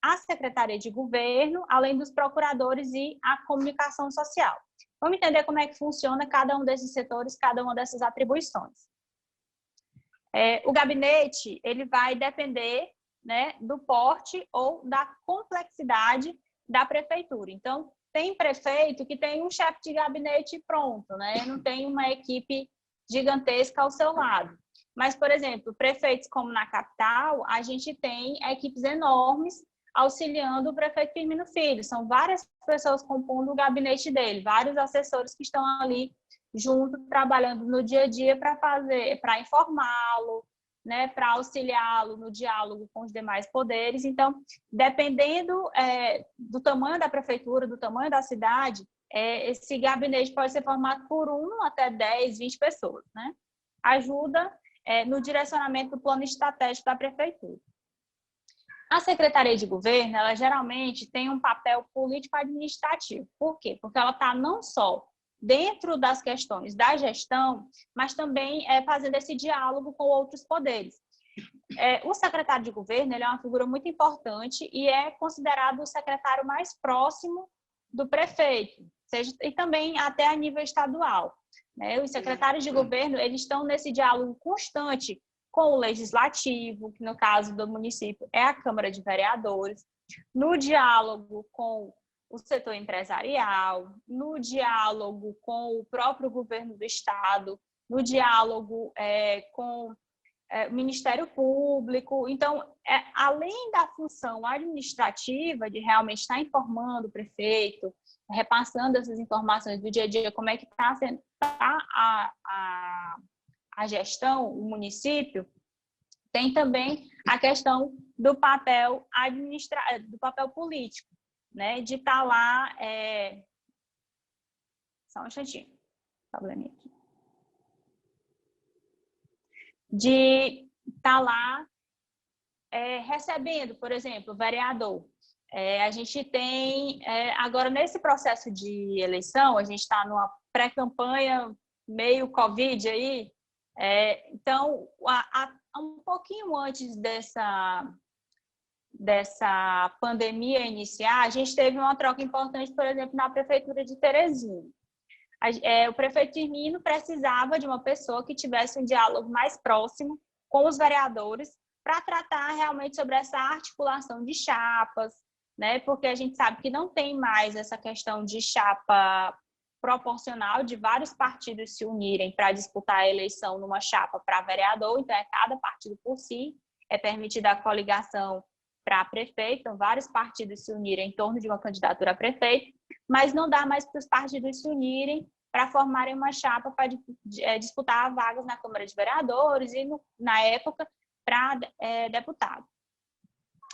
a Secretaria de Governo, além dos procuradores e a comunicação social. Vamos entender como é que funciona cada um desses setores, cada uma dessas atribuições. O gabinete ele vai depender, né, do porte ou da complexidade da prefeitura. Então, tem prefeito que tem um chefe de gabinete pronto, né? Não tem uma equipe gigantesca ao seu lado. Mas, por exemplo, prefeitos como na capital, a gente tem equipes enormes auxiliando o prefeito Firmino Filho. São várias pessoas compondo o gabinete dele, vários assessores que estão ali junto, trabalhando no dia a dia para informá-lo, né, para auxiliá-lo no diálogo com os demais poderes. Então, dependendo do tamanho da prefeitura, do tamanho da cidade, esse gabinete pode ser formado por 1 até 10, 20 pessoas, né? Ajuda no direcionamento do plano estratégico da prefeitura. A Secretaria de Governo, ela geralmente tem um papel político-administrativo. Por quê? Porque ela está não só dentro das questões da gestão, mas também fazendo esse diálogo com outros poderes. O secretário de governo ele é uma figura muito importante e é considerado o secretário mais próximo do prefeito, e também até a nível estadual. Os secretários de governo eles estão nesse diálogo constante com o legislativo, que no caso do município é a Câmara de Vereadores, no diálogo com o setor empresarial, no diálogo com o próprio governo do estado, no diálogo com o Ministério Público. Então, além da função administrativa de realmente estar informando o prefeito, repassando essas informações do dia a dia, como é que está sendo a gestão, o município, tem também a questão do papel do papel político, né? De estar lá... Só um instantinho. Probleminha aqui. De estar lá recebendo, por exemplo, o vereador. A gente tem, agora nesse processo de eleição, a gente está numa pré-campanha meio Covid aí, então, um pouquinho antes dessa pandemia iniciar, a gente teve uma troca importante, por exemplo, na prefeitura de Teresina. O prefeito Firmino precisava de uma pessoa que tivesse um diálogo mais próximo com os vereadores para tratar realmente sobre essa articulação de chapas, né? Porque a gente sabe que não tem mais essa questão de chapa proporcional de vários partidos se unirem para disputar a eleição numa chapa para vereador, então cada partido por si, é permitida a coligação para prefeito, então vários partidos se unirem em torno de uma candidatura a prefeito, mas não dá mais para os partidos se unirem para formarem uma chapa para disputar vagas na Câmara de Vereadores e, na época, para deputado.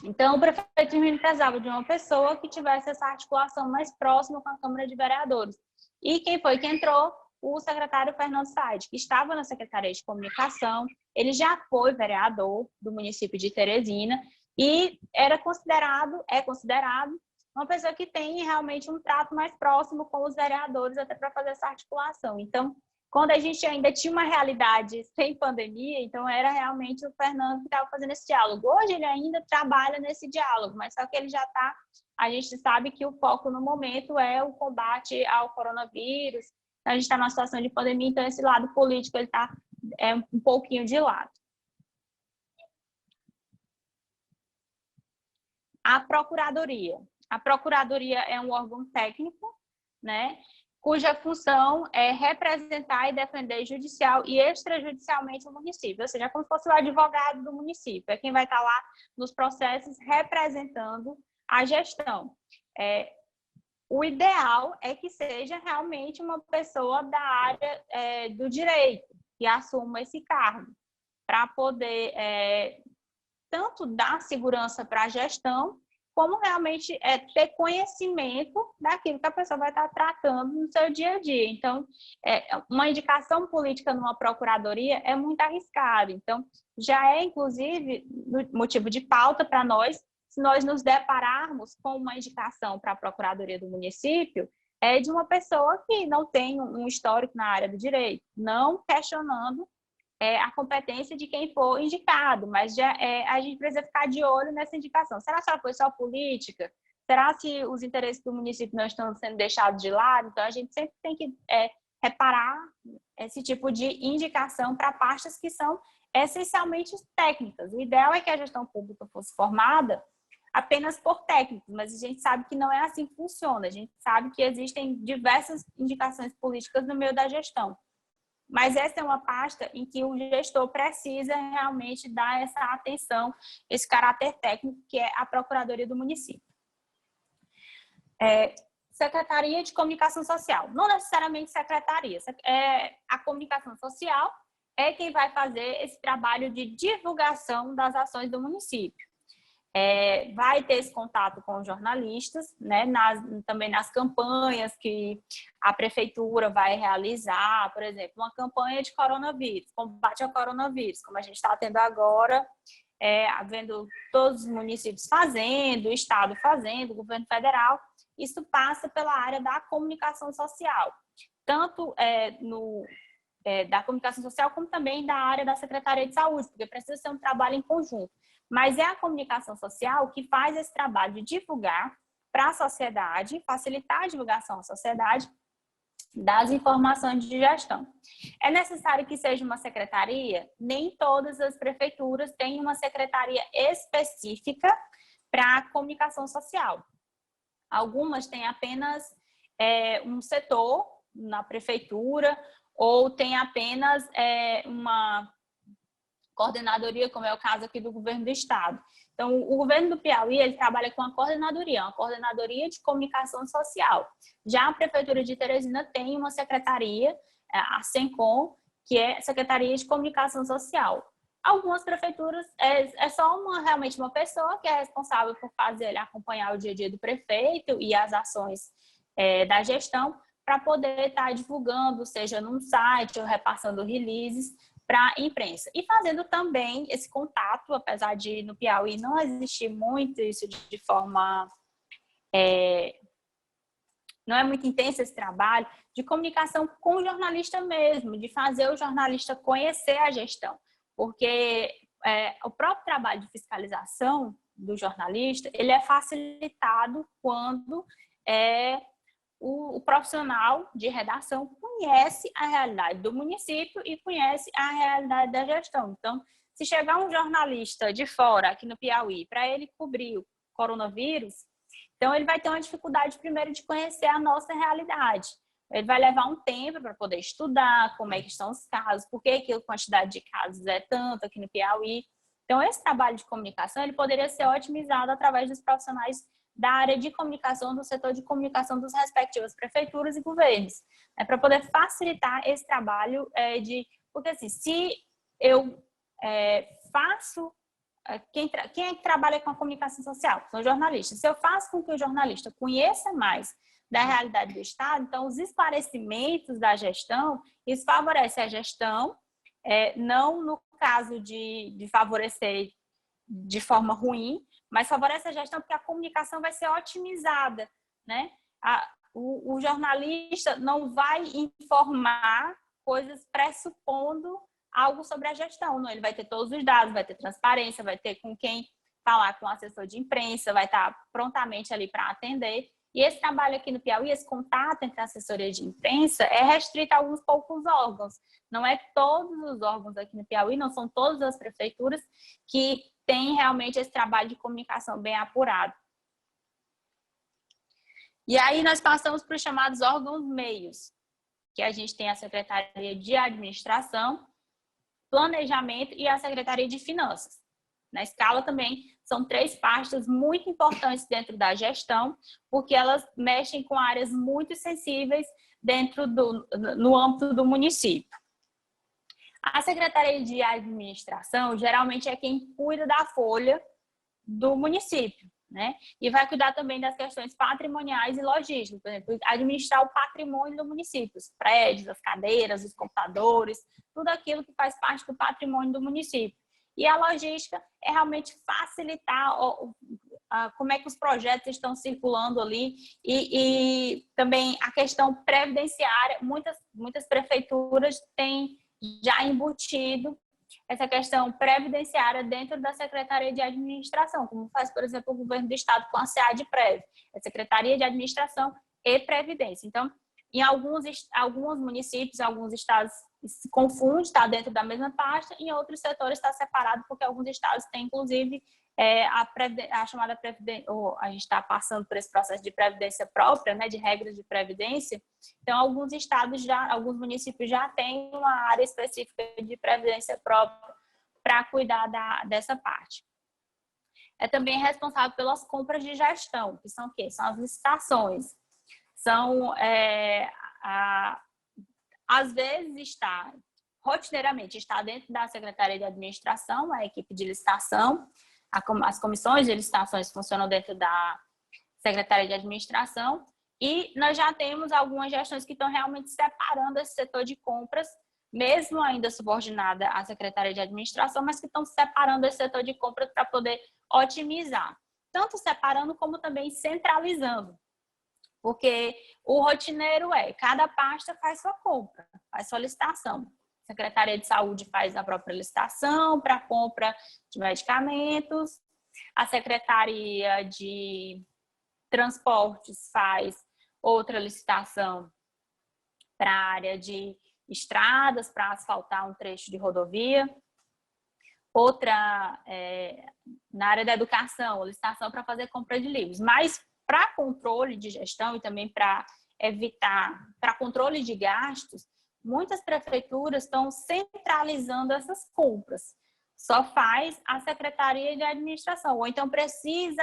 Então, o prefeito Firmino precisava de uma pessoa que tivesse essa articulação mais próxima com a Câmara de Vereadores. E quem foi que entrou? O secretário Fernando Said, que estava na Secretaria de Comunicação, ele já foi vereador do município de Teresina e é considerado uma pessoa que tem realmente um trato mais próximo com os vereadores até para fazer essa articulação. Então, quando a gente ainda tinha uma realidade sem pandemia, então era realmente o Fernando que estava fazendo esse diálogo. Hoje ele ainda trabalha nesse diálogo, mas só que ele já está... A gente sabe que o foco no momento é o combate ao coronavírus, a gente está numa situação de pandemia, então esse lado político ele está um pouquinho de lado. A Procuradoria. A Procuradoria é um órgão técnico, né, cuja função é representar e defender judicial e extrajudicialmente o município, ou seja, como se fosse o advogado do município, é quem vai estar lá nos processos representando a gestão. O ideal é que seja realmente uma pessoa da área do direito que assuma esse cargo, para poder tanto dar segurança para a gestão, como realmente ter conhecimento daquilo que a pessoa vai estar tratando no seu dia a dia. Então, uma indicação política numa procuradoria é muito arriscado. Então, já é, inclusive, motivo de pauta para nós, se nós nos depararmos com uma indicação para a procuradoria do município, de uma pessoa que não tem um histórico na área do direito, não questionando a competência de quem for indicado, mas a gente precisa ficar de olho nessa indicação. Será que ela foi só política? Será que os interesses do município não estão sendo deixados de lado? Então, a gente sempre tem que reparar esse tipo de indicação para pastas que são essencialmente técnicas. O ideal é que a gestão pública fosse formada apenas por técnicos, mas a gente sabe que não é assim que funciona. A gente sabe que existem diversas indicações políticas no meio da gestão. Mas essa é uma pasta em que o gestor precisa realmente dar essa atenção, esse caráter técnico, que é a Procuradoria do município. Secretaria de Comunicação Social. Não necessariamente secretaria. A comunicação social é quem vai fazer esse trabalho de divulgação das ações do município. Vai ter esse contato com os jornalistas, né, também nas campanhas que a prefeitura vai realizar, por exemplo, uma campanha de coronavírus, combate ao coronavírus, como a gente está tendo agora, havendo todos os municípios fazendo, o Estado fazendo, o governo federal. Isso passa pela área da comunicação social, tanto da comunicação social, como também da área da Secretaria de Saúde, porque precisa ser um trabalho em conjunto. Mas é a comunicação social que faz esse trabalho de divulgar para a sociedade, facilitar a divulgação à sociedade das informações de gestão. É necessário que seja uma secretaria? Nem todas as prefeituras têm uma secretaria específica para a comunicação social. Algumas têm apenas um setor na prefeitura, ou tem apenas uma coordenadoria, como é o caso aqui do governo do estado. Então, o governo do Piauí, ele trabalha com uma coordenadoria de comunicação social. Já a prefeitura de Teresina tem uma secretaria, a SENCOM, que é Secretaria de Comunicação Social. Algumas prefeituras é só realmente uma pessoa que é responsável por acompanhar o dia a dia do prefeito e as ações da gestão, para poder estar divulgando, seja num site ou repassando releases para a imprensa. E fazendo também esse contato, apesar de no Piauí não existir muito isso de forma... não é muito intenso esse trabalho, de comunicação com o jornalista mesmo, de fazer o jornalista conhecer a gestão. Porque o próprio trabalho de fiscalização do jornalista, ele é facilitado quando o profissional de redação conhece a realidade do município e conhece a realidade da gestão. Então, se chegar um jornalista de fora, aqui no Piauí, para ele cobrir o coronavírus, então ele vai ter uma dificuldade primeiro de conhecer a nossa realidade. Ele vai levar um tempo para poder estudar como é que estão os casos, por que a quantidade de casos é tanto aqui no Piauí. Então, esse trabalho de comunicação, ele poderia ser otimizado através dos profissionais da área de comunicação, do setor de comunicação das respectivas prefeituras e governos, para poder facilitar esse trabalho porque assim, se eu faço... Quem é que trabalha com a comunicação social? São jornalistas. Se eu faço com que o jornalista conheça mais da realidade do Estado, então os esclarecimentos da gestão, isso favorece a gestão, não no caso de favorecer de forma ruim, mas favorece a gestão porque a comunicação vai ser otimizada, né? O jornalista não vai informar coisas pressupondo algo sobre a gestão, não. Ele vai ter todos os dados, vai ter transparência, vai ter com quem falar com o assessor de imprensa, vai estar prontamente ali para atender. E esse trabalho aqui no Piauí, esse contato entre a assessoria de imprensa é restrito a alguns poucos órgãos. Não é todos os órgãos aqui no Piauí, não são todas as prefeituras que têm realmente esse trabalho de comunicação bem apurado. E aí nós passamos para os chamados órgãos meios, que a gente tem a Secretaria de Administração, Planejamento e a Secretaria de Finanças. Na escala também são 3 pastas muito importantes dentro da gestão, porque elas mexem com áreas muito sensíveis no âmbito do município. A Secretaria de Administração geralmente é quem cuida da folha do município, né? E vai cuidar também das questões patrimoniais e logísticas, por exemplo, administrar o patrimônio do município, os prédios, as cadeiras, os computadores, tudo aquilo que faz parte do patrimônio do município. E a logística é realmente facilitar como é que os projetos estão circulando ali e também a questão previdenciária. Muitas prefeituras têm já embutido essa questão previdenciária dentro da Secretaria de Administração, como faz, por exemplo, o governo do Estado com a SEADPREV, a Secretaria de Administração e Previdência. Então, em alguns municípios, alguns estados se confunde, está dentro da mesma pasta, em outros setores está separado, porque alguns estados têm, inclusive, a chamada previdência, ou a gente está passando por esse processo de previdência própria, né, de regras de previdência. Então, alguns estados alguns municípios já têm uma área específica de previdência própria para cuidar dessa parte. É também responsável pelas compras de gestão, que são o quê? São as licitações. São, às vezes, rotineiramente, está dentro da Secretaria de Administração, a equipe de licitação. As comissões de licitações funcionam dentro da Secretaria de Administração e nós já temos algumas gestões que estão realmente separando esse setor de compras, mesmo ainda subordinada à Secretaria de Administração, mas que estão separando esse setor de compras para poder otimizar, tanto separando como também centralizando, porque o rotineiro cada pasta faz sua compra, faz sua licitação. A Secretaria de Saúde faz a própria licitação para compra de medicamentos. A Secretaria de Transportes faz outra licitação para a área de estradas, para asfaltar um trecho de rodovia. Outra, na área da educação, licitação para fazer compra de livros. Mas para controle de gestão e também para para controle de gastos, muitas prefeituras estão centralizando essas compras. Só faz a Secretaria de Administração, ou então precisa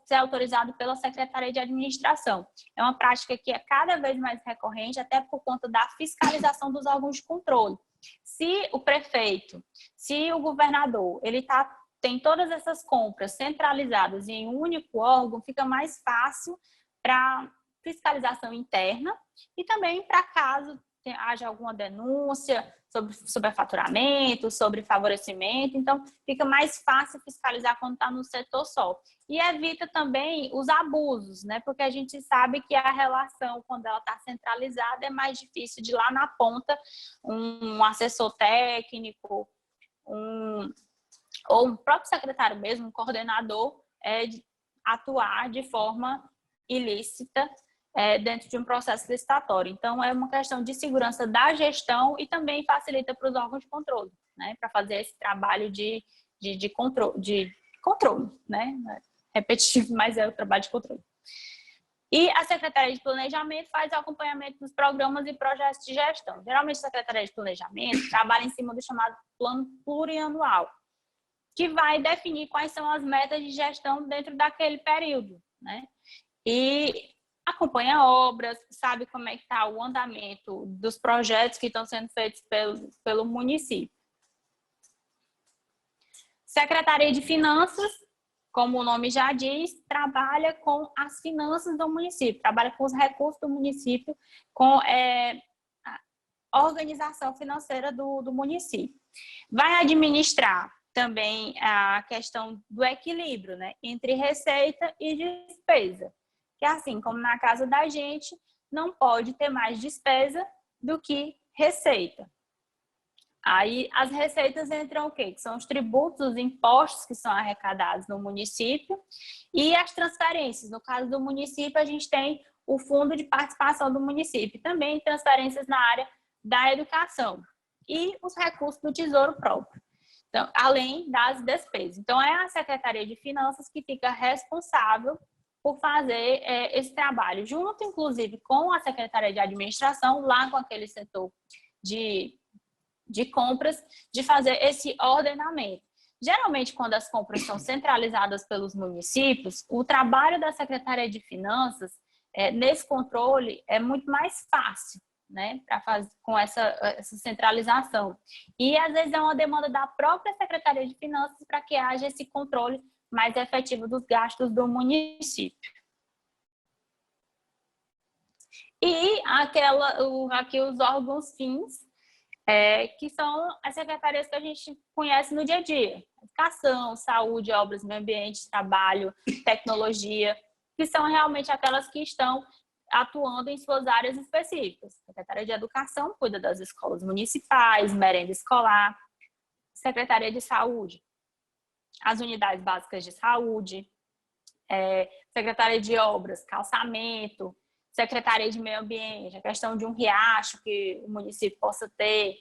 ser autorizado pela Secretaria de Administração. É uma prática que é cada vez mais recorrente, até por conta da fiscalização dos órgãos de controle. Se o prefeito, se o governador, ele tem todas essas compras centralizadas em um único órgão, fica mais fácil para fiscalização interna e também para caso haja alguma denúncia sobre superfaturamento, sobre favorecimento, então fica mais fácil fiscalizar quando está no setor só. E evita também os abusos, né? Porque a gente sabe que a relação, quando ela está centralizada, é mais difícil de lá na ponta um assessor técnico, ou um próprio secretário mesmo, um coordenador, atuar de forma ilícita dentro de um processo licitatório. Então, é uma questão de segurança da gestão e também facilita para os órgãos de controle, né, para fazer esse trabalho de controle, né? Repetitivo, mas é o trabalho de controle. E a Secretaria de Planejamento faz o acompanhamento dos programas e projetos de gestão. Geralmente, a Secretaria de Planejamento trabalha em cima do chamado plano plurianual, que vai definir quais são as metas de gestão dentro daquele período, né? E acompanha obras, sabe como é que está o andamento dos projetos que estão sendo feitos pelo município. Secretaria de Finanças, como o nome já diz, trabalha com as finanças do município, trabalha com os recursos do município, com a organização financeira do município. Vai administrar também a questão do equilíbrio, né, entre receita e despesa. Que assim, como na casa da gente, não pode ter mais despesa do que receita. Aí, as receitas entram o quê? Que são os tributos, os impostos que são arrecadados no município e as transferências. No caso do município, a gente tem o fundo de participação do município. Também transferências na área da educação e os recursos do Tesouro Próprio. Então, além das despesas. Então, é a Secretaria de Finanças que fica responsável por fazer esse trabalho, junto, inclusive, com a Secretaria de Administração, lá com aquele setor de compras, de fazer esse ordenamento. Geralmente, quando as compras são centralizadas pelos municípios, o trabalho da Secretaria de Finanças, nesse controle, é muito mais fácil, né, para fazer com essa centralização. E, às vezes, é uma demanda da própria Secretaria de Finanças para que haja esse controle mais efetivo dos gastos do município. E aqui os órgãos fins, que são as secretarias que a gente conhece no dia a dia. Educação, saúde, obras, meio ambiente, trabalho, tecnologia, que são realmente aquelas que estão atuando em suas áreas específicas. A Secretaria de Educação cuida das escolas municipais, merenda escolar, Secretaria de Saúde, as unidades básicas de saúde, Secretaria de Obras, calçamento, Secretaria de Meio Ambiente, a questão de um riacho que o município possa ter,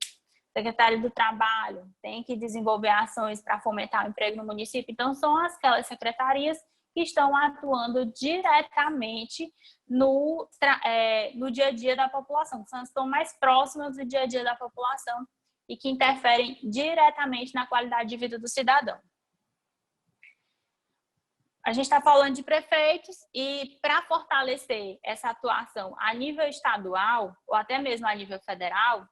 Secretaria do Trabalho, tem que desenvolver ações para fomentar o emprego no município. Então, são aquelas secretarias que estão atuando diretamente no dia a dia da população, que estão mais próximas do dia a dia da população e que interferem diretamente na qualidade de vida do cidadão. A gente está falando de prefeitos e, para fortalecer essa atuação a nível estadual ou até mesmo a nível federal,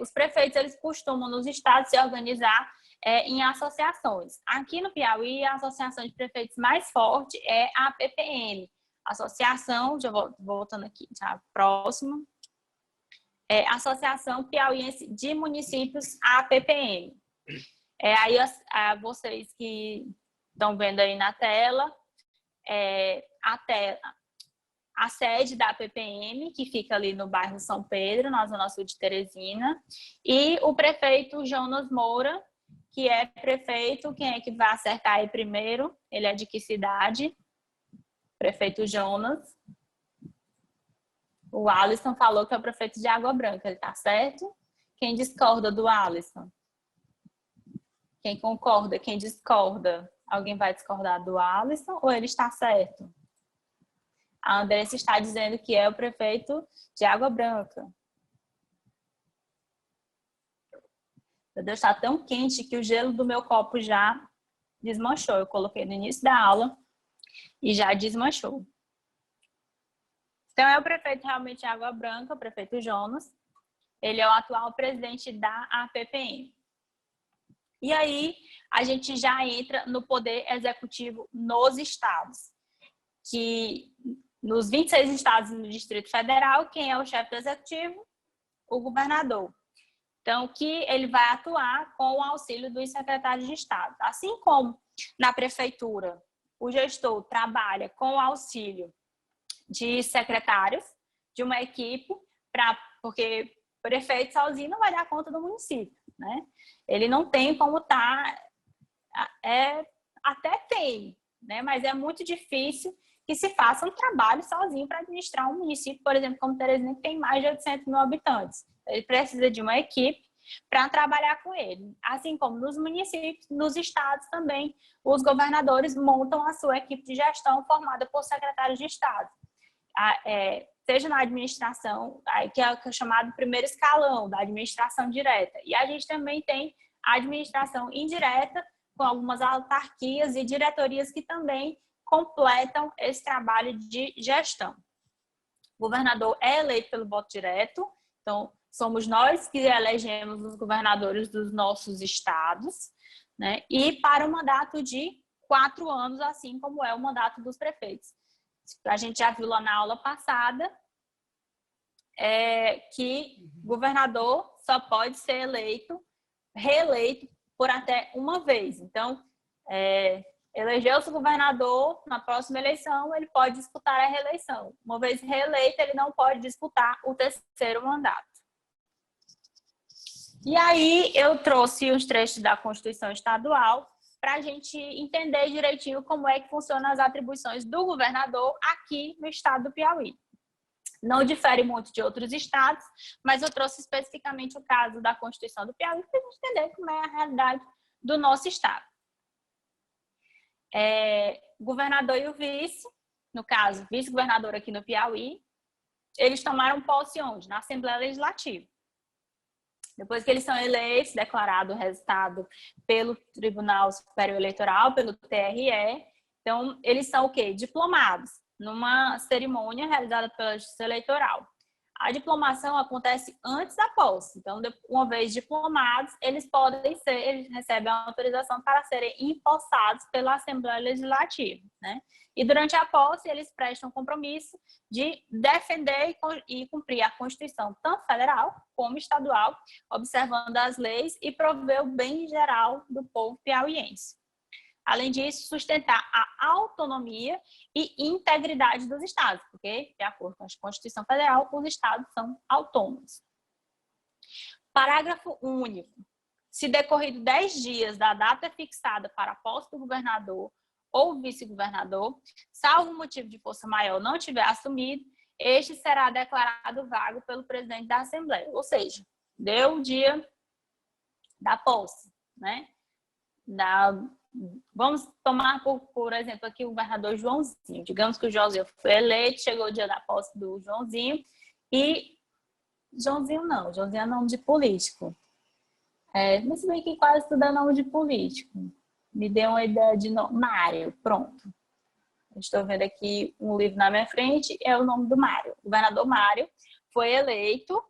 os prefeitos eles costumam nos estados se organizar em associações. Aqui no Piauí, a associação de prefeitos mais forte é a APPM, Associação, já voltando aqui, já próximo, Associação Piauiense de Municípios, APPM. Aí vocês que estão vendo aí na tela, a sede da APPM, que fica ali no bairro São Pedro, na Zona Sul de Teresina, e o prefeito Jonas Moura, que é prefeito, quem é que vai acertar aí primeiro? Ele é de que cidade? Prefeito Jonas. O Alisson falou que é o prefeito de Água Branca, ele tá certo? Quem discorda do Alisson? Quem concorda? Quem discorda? Alguém vai discordar do Alisson ou ele está certo? A Andressa está dizendo que é o prefeito de Água Branca. Meu Deus, está tão quente que o gelo do meu copo já desmanchou. Eu coloquei no início da aula e já desmanchou. Então, é o prefeito realmente de Água Branca, o prefeito Jonas. Ele é o atual presidente da APPM. E aí, a gente já entra no poder executivo nos estados. Que nos 26 estados no Distrito Federal, quem é o chefe do executivo? O governador. Então, que ele vai atuar com o auxílio dos secretários de Estado. Assim como na prefeitura, o gestor trabalha com o auxílio de secretários, de uma equipe, porque o prefeito sozinho não vai dar conta do município, né? Ele não tem como estar... até tem, né? Mas é muito difícil que se faça um trabalho sozinho para administrar um município, por exemplo, como Teresina, que tem mais de 800 mil habitantes. Ele precisa de uma equipe para trabalhar com ele. Assim como nos municípios, nos estados também, os governadores montam a sua equipe de gestão formada por secretários de Estado. Seja na administração, que é chamado primeiro escalão, da administração direta. E a gente também tem a administração indireta, com algumas autarquias e diretorias que também completam esse trabalho de gestão. O governador é eleito pelo voto direto, então somos nós que elegemos os governadores dos nossos estados, né? E para um mandato de 4 anos, assim como é o mandato dos prefeitos. A gente já viu lá na aula passada que governador só pode ser reeleito por até uma vez. Então, elegeu-se o governador, na próxima eleição ele pode disputar a reeleição. Uma vez reeleito, ele não pode disputar o 3º mandato. E aí eu trouxe os trechos da Constituição Estadual para a gente entender direitinho como é que funcionam as atribuições do governador aqui no estado do Piauí. Não difere muito de outros estados, mas eu trouxe especificamente o caso da Constituição do Piauí para a gente entender como é a realidade do nosso estado. O governador e o vice, no caso, vice-governador aqui no Piauí, eles tomaram posse onde? Na Assembleia Legislativa. Depois que eles são eleitos, declarado o resultado pelo Tribunal Superior Eleitoral, pelo TRE, então eles são o quê? Diplomados, numa cerimônia realizada pela Justiça Eleitoral. A diplomação acontece antes da posse, então uma vez diplomados, eles recebem a autorização para serem empossados pela Assembleia Legislativa, né? E durante a posse, eles prestam compromisso de defender e cumprir a Constituição, tanto federal como estadual, observando as leis e prover o bem geral do povo piauiense. Além disso, sustentar a autonomia e integridade dos estados, porque, de acordo com a Constituição Federal, os estados são autônomos. Parágrafo único. Se decorrido 10 dias da data fixada para a posse do governador ou vice-governador, salvo motivo de força maior não tiver assumido, este será declarado vago pelo presidente da Assembleia. Ou seja, deu o dia da posse, né? Vamos tomar, por exemplo, aqui o governador Joãozinho. Digamos que o Joãozinho foi eleito, chegou o dia da posse do Joãozinho e... Joãozinho não, Joãozinho é nome de político. Mas se bem que quase tudo é nome de político. Me deu uma ideia de nome. Mário, pronto. Estou vendo aqui um livro na minha frente, é o nome do Mário. O governador Mário foi eleito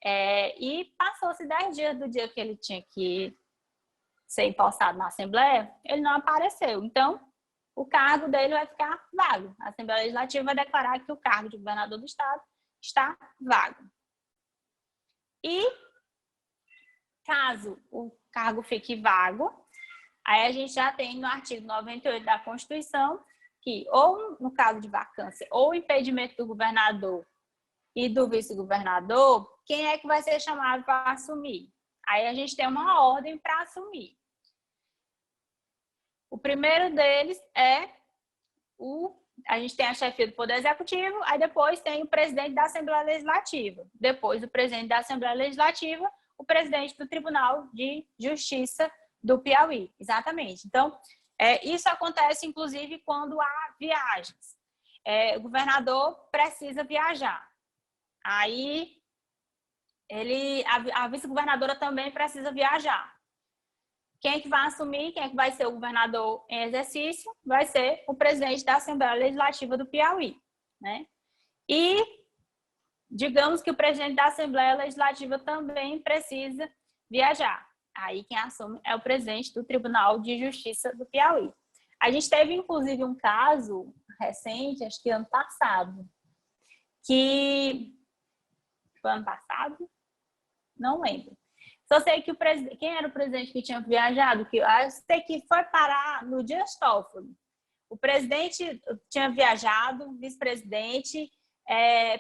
e passou-se 10 dias do dia que ele tinha que ser empossado na Assembleia, ele não apareceu. Então, o cargo dele vai ficar vago. A Assembleia Legislativa vai declarar que o cargo de governador do estado está vago. E, caso o cargo fique vago, aí a gente já tem no artigo 98 da Constituição que, ou no caso de vacância, ou impedimento do governador e do vice-governador, quem é que vai ser chamado para assumir? Aí a gente tem uma ordem para assumir. O primeiro deles a gente tem a chefia do Poder Executivo, aí depois tem o presidente da Assembleia Legislativa. Depois do presidente da Assembleia Legislativa, o presidente do Tribunal de Justiça do Piauí. Exatamente. Então, isso acontece, inclusive, quando há viagens. O governador precisa viajar. Aí, a vice-governadora também precisa viajar. Quem é que vai assumir, quem é que vai ser o governador em exercício, vai ser o presidente da Assembleia Legislativa do Piauí, né? E digamos que o presidente da Assembleia Legislativa também precisa viajar. Aí quem assume é o presidente do Tribunal de Justiça do Piauí. A gente teve, inclusive, um caso recente, acho que ano passado, que... Foi ano passado? Não lembro. Só sei que quem era o presidente que tinha viajado, eu sei que foi parar no Dias Toffoli. O presidente tinha viajado, vice-presidente,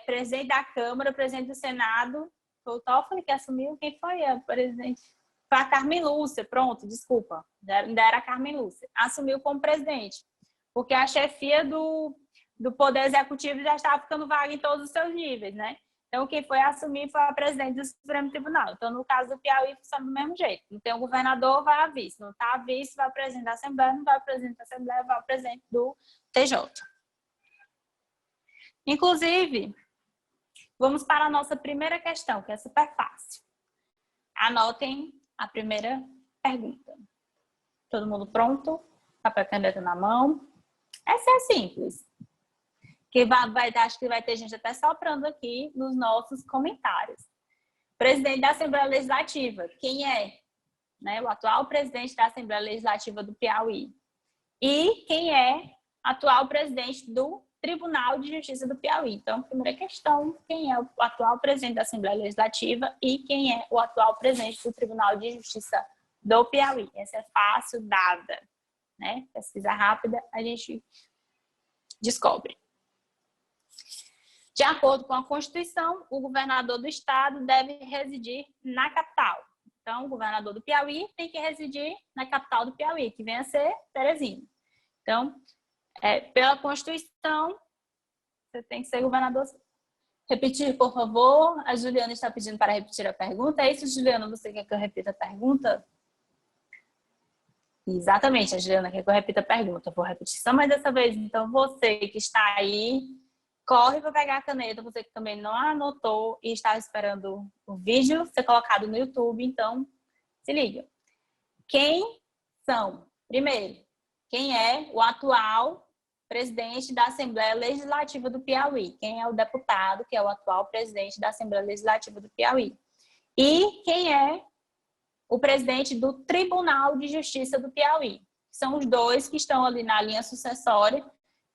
presidente da Câmara, presidente do Senado. Foi o Toffoli que assumiu? Quem foi a presidente? Foi a Carmen Lúcia, pronto, desculpa. Ainda era a Carmen Lúcia. Assumiu como presidente, porque a chefia do Poder Executivo já estava ficando vaga em todos os seus níveis, né? Então, quem foi assumir foi a presidente do Supremo Tribunal. Então, no caso do Piauí, funciona do mesmo jeito. Não tem o governador, vai a vice. Não está a vice, vai o presidente da Assembleia. Não vai o presidente da Assembleia, vai o presidente do TJ. Inclusive, vamos para a nossa primeira questão, que é super fácil. Anotem a primeira pergunta. Todo mundo pronto? Papel e caneta na mão. Essa é simples. Acho que vai ter gente até soprando aqui nos nossos comentários. Presidente da Assembleia Legislativa, quem é? Né? O atual presidente da Assembleia Legislativa do Piauí. E quem é atual presidente do Tribunal de Justiça do Piauí. Então, primeira questão, quem é o atual presidente da Assembleia Legislativa e quem é o atual presidente do Tribunal de Justiça do Piauí. Essa é fácil, dada. Né? Pesquisa rápida, a gente descobre. De acordo com a Constituição, o governador do estado deve residir na capital. Então, o governador do Piauí tem que residir na capital do Piauí, que vem a ser Teresina. Então, pela Constituição, você tem que ser governador. Repetir, por favor. A Juliana está pedindo para repetir a pergunta. É isso, Juliana? Você quer que eu repita a pergunta? Exatamente, a Juliana quer que eu repita a pergunta. Eu vou repetir só mais dessa vez. Então, você que está aí, corre para pegar a caneta, você que também não anotou e está esperando o vídeo ser colocado no YouTube, então se liga. Quem são? Primeiro, quem é o atual presidente da Assembleia Legislativa do Piauí? Quem é o deputado que é o atual presidente da Assembleia Legislativa do Piauí? E quem é o presidente do Tribunal de Justiça do Piauí? São os dois que estão ali na linha sucessória,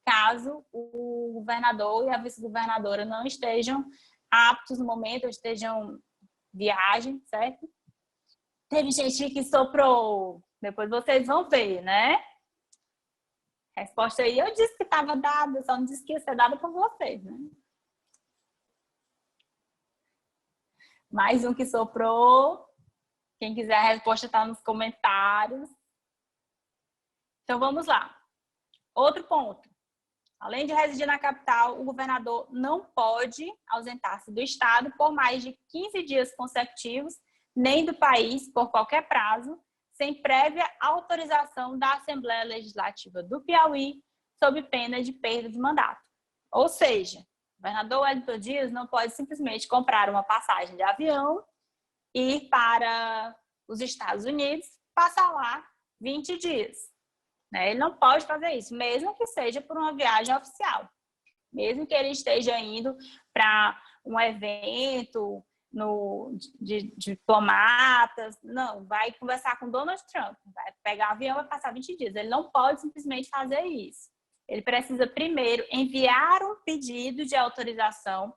caso o governador e a vice-governadora não estejam aptos no momento, ou estejam viagem, certo? Teve gente que soprou, depois vocês vão ver, né? A resposta aí eu disse que estava dada, só não disse que ia ser dada por vocês, né? Mais um que soprou. Quem quiser a resposta está nos comentários. Então, vamos lá. Outro ponto. Além de residir na capital, o governador não pode ausentar-se do estado por mais de 15 dias consecutivos, nem do país por qualquer prazo, sem prévia autorização da Assembleia Legislativa do Piauí, sob pena de perda de mandato. Ou seja, o governador Wellington Dias não pode simplesmente comprar uma passagem de avião, ir para os Estados Unidos, passar lá 20 dias. Ele não pode fazer isso, mesmo que seja por uma viagem oficial. Mesmo que ele esteja indo para um evento de diplomatas, não, vai conversar com Donald Trump, vai pegar o avião e vai passar 20 dias. Ele não pode simplesmente fazer isso. Ele precisa primeiro enviar um pedido de autorização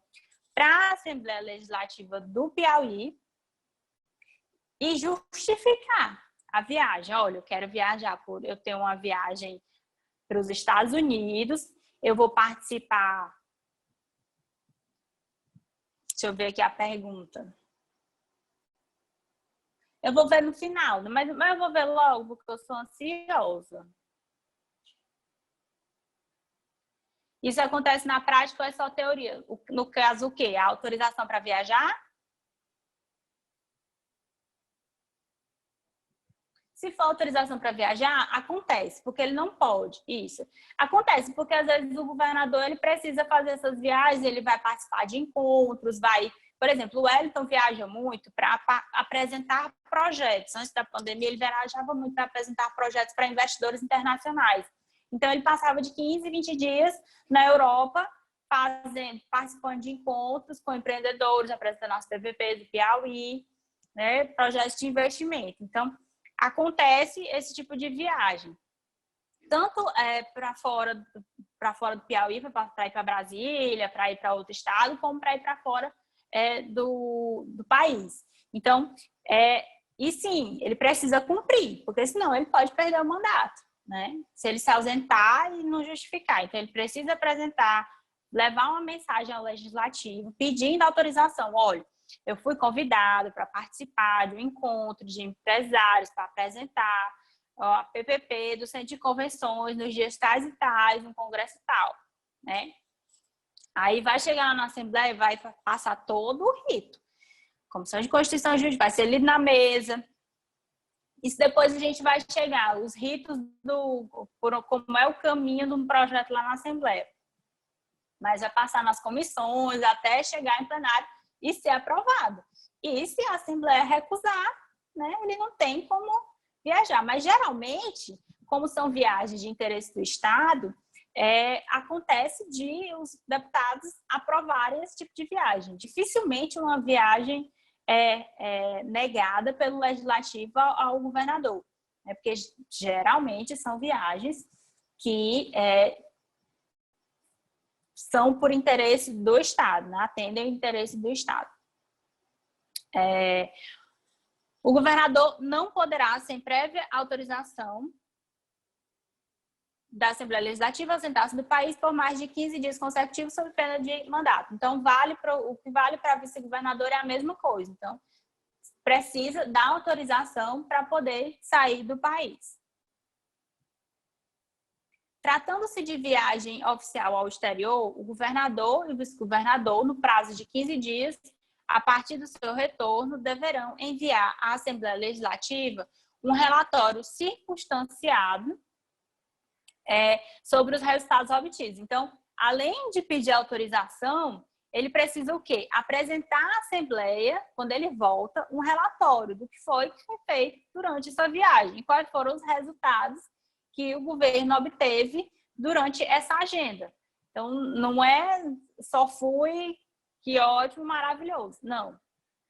para a Assembleia Legislativa do Piauí e justificar a viagem. Olha, eu quero viajar, eu tenho uma viagem para os Estados Unidos, eu vou participar. Deixa eu ver aqui a pergunta. Eu vou ver no final, mas eu vou ver logo, porque eu sou ansiosa. Isso acontece na prática ou é só teoria? No caso, o quê? A autorização para viajar? Se for autorização para viajar, acontece, porque ele não pode. Isso. Acontece, porque às vezes o governador ele precisa fazer essas viagens, ele vai participar de encontros, vai... Por exemplo, o Wellington viaja muito para apresentar projetos. Antes da pandemia, ele viajava muito para apresentar projetos para investidores internacionais. Então, ele passava de 15, 20 dias na Europa, participando de encontros com empreendedores, apresentando as PVPs do Piauí, né, projetos de investimento. Então, acontece esse tipo de viagem. Tanto para fora do Piauí, para ir para Brasília, para ir para outro estado, como para ir para fora do país. Então, e sim, ele precisa cumprir, porque senão ele pode perder o mandato, né? Se ele se ausentar e não justificar. Então, ele precisa apresentar, levar uma mensagem ao legislativo, pedindo autorização. Olha, eu fui convidado para participar de um encontro de empresários para apresentar a PPP do Centro de Convenções nos dias tais e tais, no congresso tal, né? Aí vai chegar na Assembleia e vai passar todo o rito. Comissão de Constituição e Justiça vai ser lido na mesa. Isso depois a gente vai chegar, os ritos como é o caminho de um projeto lá na Assembleia. Mas vai passar nas comissões até chegar em plenário e ser aprovado. E se a Assembleia recusar, né, ele não tem como viajar. Mas, geralmente, como são viagens de interesse do Estado, acontece de os deputados aprovarem esse tipo de viagem. Dificilmente uma viagem é negada pelo Legislativo ao governador, né, porque, geralmente, são viagens que são por interesse do Estado, né? Atendem o interesse do Estado. O governador não poderá, sem prévia autorização da Assembleia Legislativa, ausentar-se do país por mais de 15 dias consecutivos sob pena de mandato. Então, o que vale para vice-governador é a mesma coisa. Então, precisa dar autorização para poder sair do país. Tratando-se de viagem oficial ao exterior, o governador e o vice-governador, no prazo de 15 dias, a partir do seu retorno, deverão enviar à Assembleia Legislativa um relatório circunstanciado sobre os resultados obtidos. Então, além de pedir autorização, ele precisa o quê? Apresentar à Assembleia, quando ele volta, um relatório do que foi feito durante essa viagem, e quais foram os resultados que o governo obteve durante essa agenda. Então, não é só fui, que ótimo, maravilhoso. Não.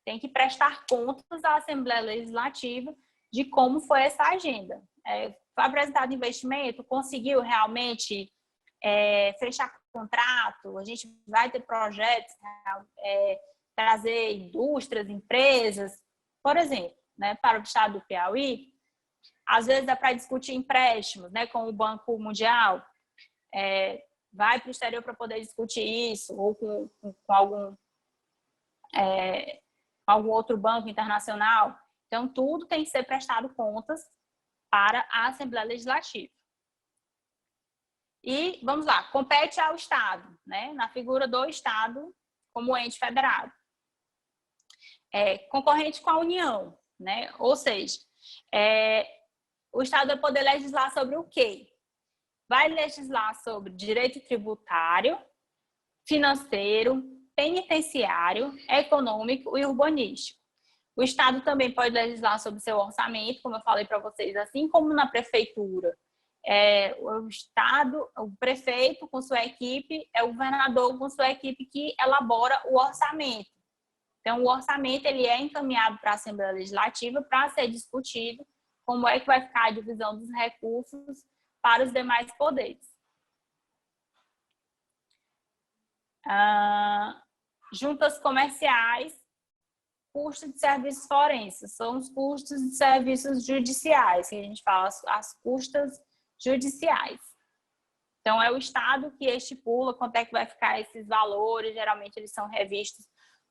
Tem que prestar contas à Assembleia Legislativa de como foi essa agenda. Foi apresentado investimento, conseguiu realmente fechar contrato, a gente vai ter projetos, trazer indústrias, empresas, por exemplo, né, para o estado do Piauí. Às vezes é para discutir empréstimos, né, com o Banco Mundial. Vai para o exterior para poder discutir isso, ou com algum outro banco internacional. Então, tudo tem que ser prestado contas para a Assembleia Legislativa. E, vamos lá, compete ao Estado, né, na figura do Estado como ente federado. Concorrente com a União, né, ou seja, o Estado vai poder legislar sobre o quê? Vai legislar sobre direito tributário, financeiro, penitenciário, econômico e urbanístico. O Estado também pode legislar sobre seu orçamento, como eu falei para vocês, assim como na prefeitura. O Estado, o prefeito com sua equipe, o governador com sua equipe que elabora o orçamento. Então, o orçamento ele é encaminhado para a Assembleia Legislativa para ser discutido como é que vai ficar a divisão dos recursos para os demais poderes. Juntas comerciais, custos de serviços forenses, são os custos de serviços judiciais, que a gente fala as custas judiciais. Então, é o Estado que estipula quanto é que vai ficar esses valores, geralmente eles são revistos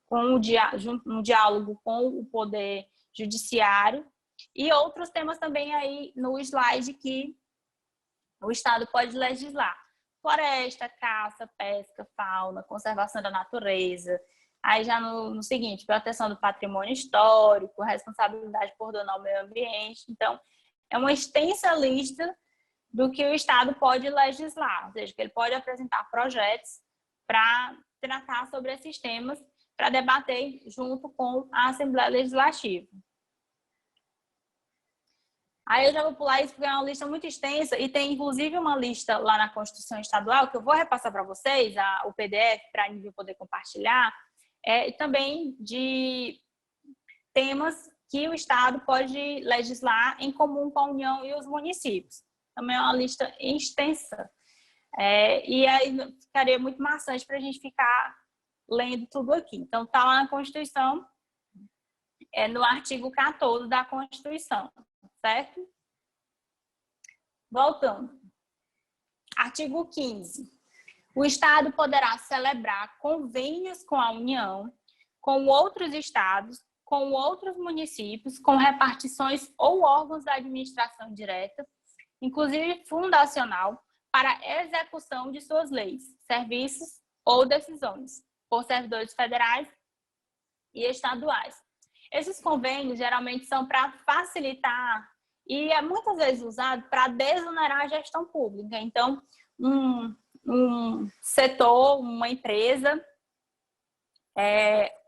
com um diálogo com o Poder Judiciário, e outros temas também aí no slide que o Estado pode legislar. Floresta, caça, pesca, fauna, conservação da natureza. Aí já no seguinte, proteção do patrimônio histórico, responsabilidade por dano ao meio ambiente. Então, é uma extensa lista do que o Estado pode legislar, ou seja, que ele pode apresentar projetos para tratar sobre esses temas, para debater junto com a Assembleia Legislativa. Aí eu já vou pular isso porque é uma lista muito extensa e tem inclusive uma lista lá na Constituição Estadual que eu vou repassar para vocês, o PDF, para a Nívia poder compartilhar, e também de temas que o Estado pode legislar em comum com a União e os municípios. Também é uma lista extensa. E aí ficaria muito maçante para a gente ficar lendo tudo aqui. Então, está lá na Constituição, no artigo 14 da Constituição, certo? Voltando. Artigo 15. O Estado poderá celebrar convênios com a União, com outros estados, com outros municípios, com repartições ou órgãos da administração direta, inclusive fundacional, para execução de suas leis, serviços ou decisões, por servidores federais e estaduais. Esses convênios geralmente são para facilitar e é muitas vezes usado para desonerar a gestão pública. Então, um setor, uma empresa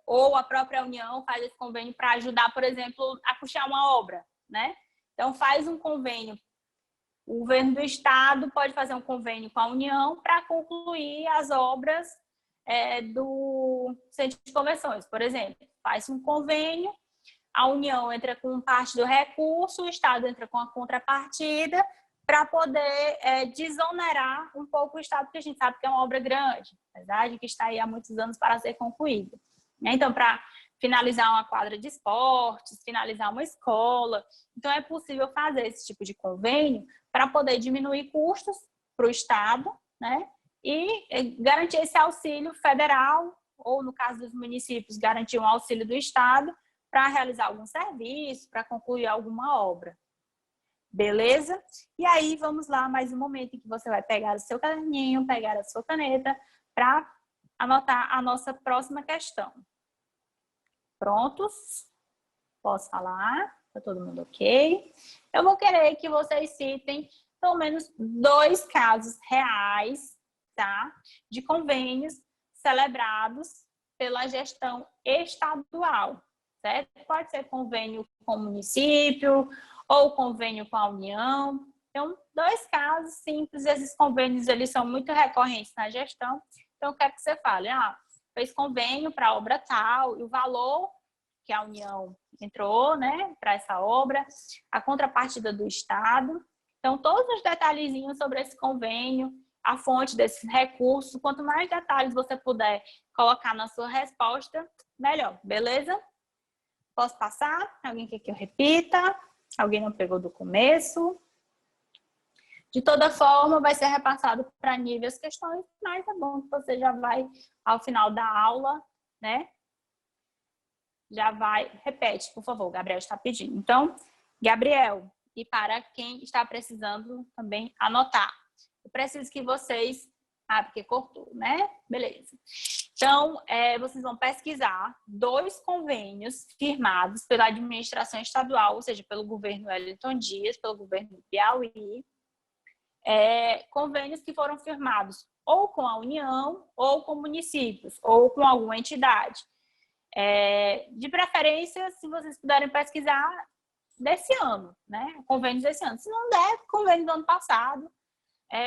ou a própria União faz esse convênio para ajudar, por exemplo, a custear uma obra, né? Então, faz um convênio. O governo do Estado pode fazer um convênio com a União para concluir as obras do Centro de Convenções, por exemplo. Faz um convênio, a União entra com parte do recurso, o Estado entra com a contrapartida para poder desonerar um pouco o Estado, porque a gente sabe que é uma obra grande, apesar de que está aí há muitos anos para ser concluída. Então, para finalizar uma quadra de esportes, finalizar uma escola, então é possível fazer esse tipo de convênio para poder diminuir custos para o Estado, né? E garantir esse auxílio federal, ou no caso dos municípios, garantir um auxílio do Estado para realizar algum serviço, para concluir alguma obra. Beleza? E aí, vamos lá, mais um momento em que você vai pegar o seu caderninho, pegar a sua caneta, para anotar a nossa próxima questão. Prontos? Posso falar? Está todo mundo ok? Eu vou querer que vocês citem pelo menos 2 casos reais, tá? De convênios celebrados pela gestão estadual, certo? Pode ser convênio com o município ou convênio com a União. Então, 2 casos simples. Esses convênios eles são muito recorrentes na gestão. Então, eu quero que você fale, fez convênio para a obra tal, e o valor que a União entrou, né, para essa obra, a contrapartida do Estado. Então, todos os detalhezinhos sobre esse convênio, a fonte desses recursos, quanto mais detalhes você puder colocar na sua resposta, melhor, beleza? Posso passar? Alguém quer que eu repita? Alguém não pegou do começo? De toda forma, vai ser repassado para nível as questões, mas é bom que você já vai, ao final da aula, né? Já vai, repete, por favor, o Gabriel está pedindo. Então, Gabriel, e para quem está precisando também anotar, eu preciso que vocês... Ah, porque cortou, né? Beleza. Então, vocês vão pesquisar 2 convênios firmados pela administração estadual, ou seja, pelo governo Wellington Dias, pelo governo do Piauí, convênios que foram firmados ou com a União, ou com municípios, ou com alguma entidade. De preferência, se vocês puderem pesquisar desse ano, né? Convênios desse ano. Se não der, convênio do ano passado,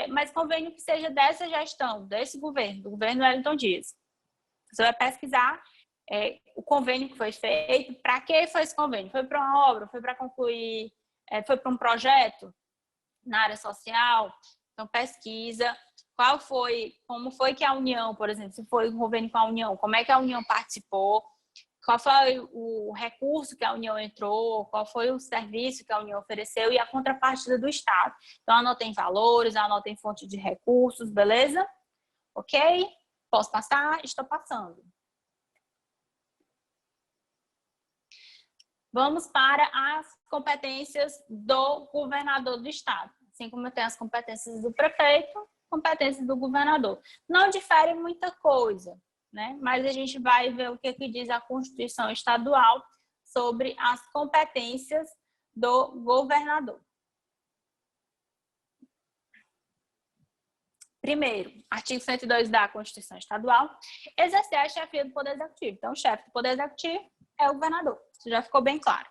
mas convênio que seja dessa gestão, desse governo, do governo Wellington Dias. Você vai pesquisar o convênio que foi feito, para que foi esse convênio? Foi para uma obra, foi para concluir, foi para um projeto na área social? Então, pesquisa como foi que a União, por exemplo, se foi um convênio com a União, como é que a União participou, qual foi o recurso que a União entrou, qual foi o serviço que a União ofereceu e a contrapartida do Estado. Então, anotem valores, anotem fonte de recursos, beleza? Ok? Posso passar? Estou passando. Vamos para as competências do governador do Estado. Assim como tem as competências do prefeito, competências do governador. Não difere muita coisa, né? Mas a gente vai ver o que diz a Constituição Estadual sobre as competências do governador. Primeiro, artigo 102 da Constituição Estadual, exercer a chefia do Poder Executivo. Então, o chefe do Poder Executivo é o governador. Isso já ficou bem claro.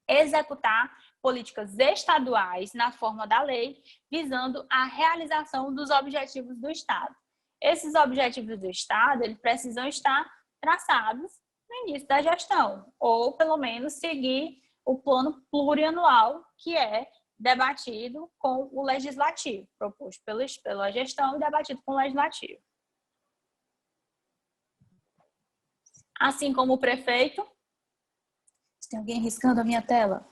Executar políticas estaduais na forma da lei, visando a realização dos objetivos do Estado. Esses objetivos do Estado, eles precisam estar traçados no início da gestão, ou pelo menos seguir o plano plurianual que é debatido com o legislativo, proposto pela gestão e debatido com o legislativo. Assim como o prefeito... Tem alguém riscando a minha tela?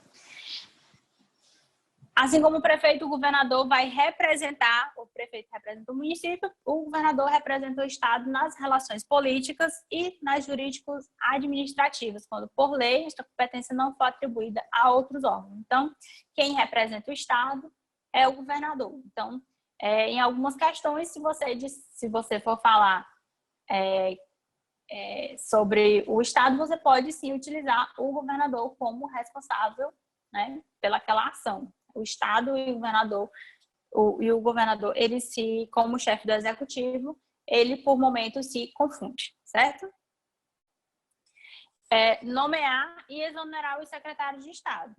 Assim como o prefeito, o governador vai representar, o prefeito representa o município, o governador representa o Estado nas relações políticas e nas jurídicas administrativas, quando por lei esta competência não for atribuída a outros órgãos. Então, quem representa o Estado é o governador. Então, em algumas questões, se você for falar sobre o Estado, você pode sim utilizar o governador como responsável, né, pelaquela ação. O Estado e o governador, ele como chefe do executivo, ele por momentos se confunde, certo? Nomear e exonerar os secretários de Estado.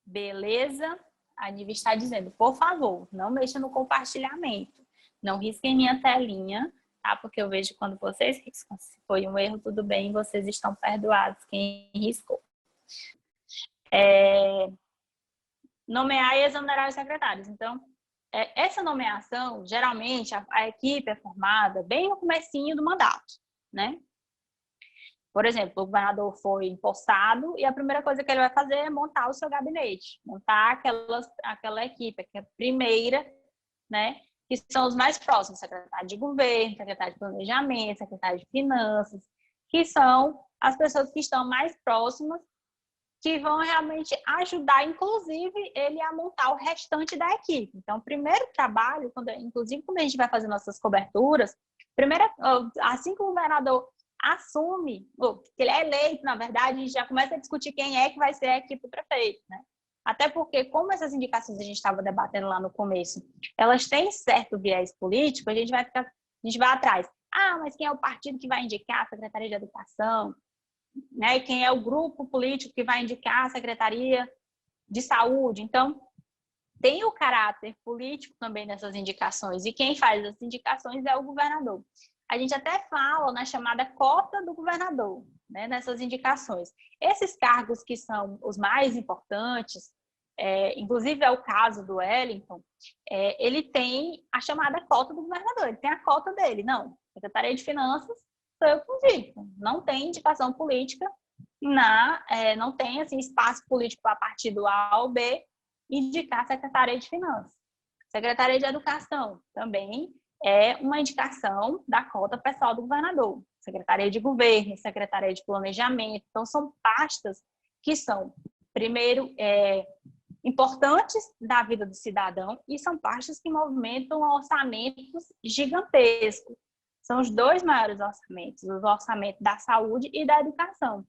Beleza? A Nive está dizendo, por favor, não mexa no compartilhamento. Não risquem minha telinha, tá? Porque eu vejo quando vocês riscam. Se foi um erro, tudo bem, vocês estão perdoados, quem riscou. Nomear e exonerar os secretários. Então, essa nomeação, geralmente, a equipe é formada bem no comecinho do mandato, né? Por exemplo, o governador foi empossado e a primeira coisa que ele vai fazer é montar o seu gabinete, montar aquela equipe, que é a primeira, né? Que são os mais próximos, secretário de governo, secretário de planejamento, secretário de finanças, que são as pessoas que estão mais próximas, que vão realmente ajudar, inclusive, ele a montar o restante da equipe. Então, o primeiro trabalho, inclusive quando a gente vai fazer nossas coberturas, assim que o governador assume, que ele é eleito, na verdade, a gente já começa a discutir quem é que vai ser a equipe do prefeito, né? Até porque, como essas indicações a gente estava debatendo lá no começo, elas têm certo viés político, a gente vai atrás. Ah, mas quem é o partido que vai indicar a Secretaria de Educação? Né? Quem é o grupo político que vai indicar a Secretaria de Saúde? Então, tem o caráter político também nessas indicações, e quem faz as indicações é o governador. A gente até fala na chamada cota do governador, né, nessas indicações. Esses cargos que são os mais importantes, inclusive é o caso do Wellington, ele tem a chamada cota do governador, ele tem a cota dele. Não, Secretaria de Finanças sou eu que indico, não tem indicação política não tem assim, espaço político a partir do A ou B, indicar a Secretaria de Finanças. Secretaria de Educação também é uma indicação da cota pessoal do governador. Secretaria de Governo, Secretaria de Planejamento. Então, são pastas que são, primeiro, importantes da vida do cidadão e são pastas que movimentam orçamentos gigantescos. São os dois maiores orçamentos, o orçamento da saúde e da educação.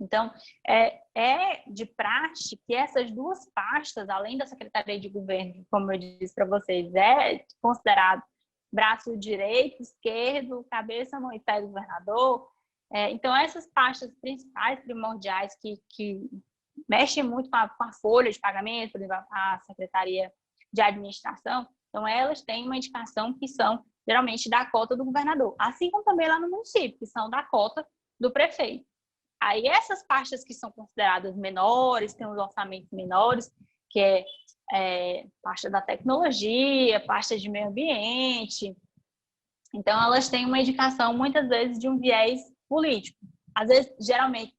Então, é de praxe que essas duas pastas, além da Secretaria de Governo, como eu disse para vocês, é considerado braço direito, esquerdo, cabeça, mão e pé do governador. Então, essas pastas principais, primordiais, que mexem muito com a folha de pagamento, por exemplo, a Secretaria de Administração, então elas têm uma indicação que são, geralmente, da cota do governador, assim como também lá no município, que são da cota do prefeito. Aí essas pastas que são consideradas menores, têm os orçamentos menores, que é pasta da tecnologia, pasta de meio ambiente. Então, elas têm uma indicação, muitas vezes, de um viés político. Às vezes, geralmente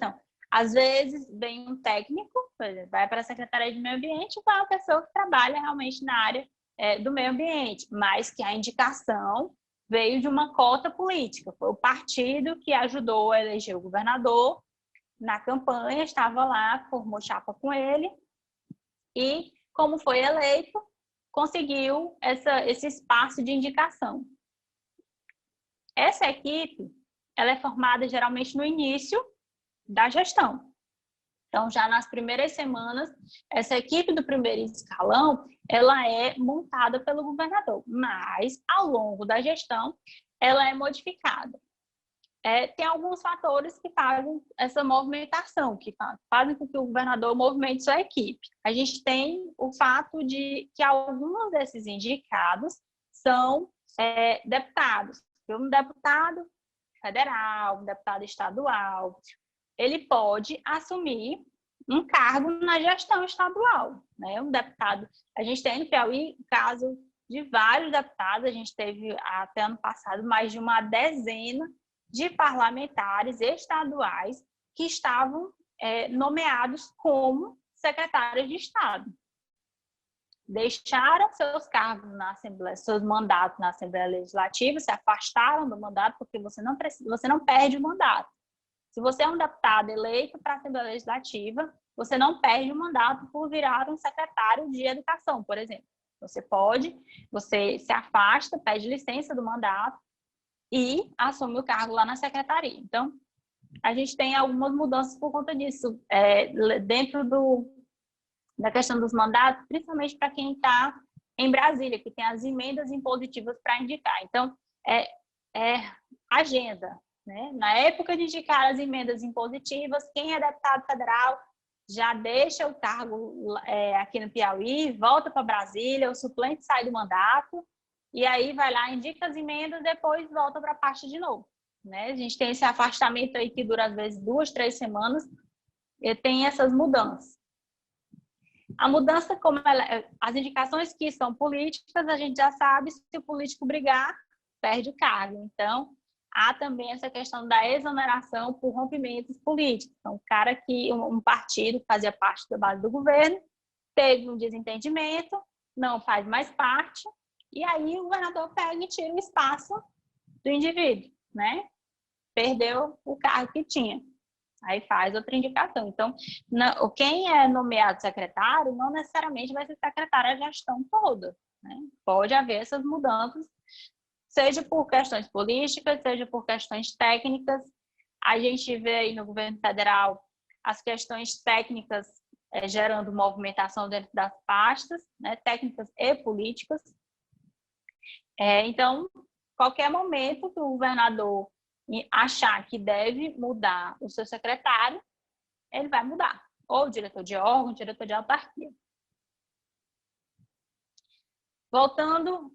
não. Às vezes, vem um técnico, por exemplo, vai para a Secretaria de Meio Ambiente, vai uma pessoa que trabalha realmente na área do meio ambiente, mas que a indicação veio de uma cota política. Foi o partido que ajudou a eleger o governador na campanha, estava lá, formou chapa com ele e, como foi eleito, conseguiu esse espaço de indicação. Essa equipe, ela é formada geralmente no início da gestão. Então, já nas primeiras semanas, essa equipe do primeiro escalão, ela é montada pelo governador, mas, ao longo da gestão, ela é modificada. Tem alguns fatores que fazem essa movimentação, que fazem com que o governador movimente sua equipe. A gente tem o fato de que alguns desses indicados são deputados. Um deputado federal, um deputado estadual, ele pode assumir um cargo na gestão estadual, né? Um deputado, a gente tem no Piauí caso de vários deputados, a gente teve até ano passado mais de uma dezena de parlamentares estaduais que estavam nomeados como secretários de Estado. Deixaram seus cargos na Assembleia, seus mandatos na Assembleia Legislativa, se afastaram do mandato, porque você não perde o mandato. Se você é um deputado eleito para a Assembleia Legislativa, você não perde o mandato por virar um secretário de Educação, por exemplo. Você se afasta, pede licença do mandato e assume o cargo lá na secretaria. Então, a gente tem algumas mudanças por conta disso, dentro da questão dos mandatos, principalmente para quem está em Brasília, que tem as emendas impositivas para indicar. Então, agenda, né? Na época de indicar as emendas impositivas, quem é deputado federal já deixa o cargo aqui no Piauí, volta para Brasília, o suplente sai do mandato, e aí vai lá, indica as emendas, depois volta para a pasta de novo, né? A gente tem esse afastamento aí que dura, às vezes, 2, 3 semanas, e tem essas mudanças. A mudança, as indicações que são políticas, a gente já sabe, se o político brigar, perde o cargo. Então, há também essa questão da exoneração por rompimentos políticos. Então, um partido que fazia parte da base do governo, teve um desentendimento, não faz mais parte, e aí o governador pega e tira o espaço do indivíduo, né? Perdeu o cargo que tinha. Aí faz outra indicação. Então, quem é nomeado secretário não necessariamente vai ser secretário da gestão toda, né? Pode haver essas mudanças, seja por questões políticas, seja por questões técnicas. A gente vê aí no governo federal as questões técnicas gerando movimentação dentro das pastas, né? Técnicas e políticas. Então, qualquer momento que o governador achar que deve mudar o seu secretário, ele vai mudar. Ou diretor de órgão, diretor de autarquia. Voltando,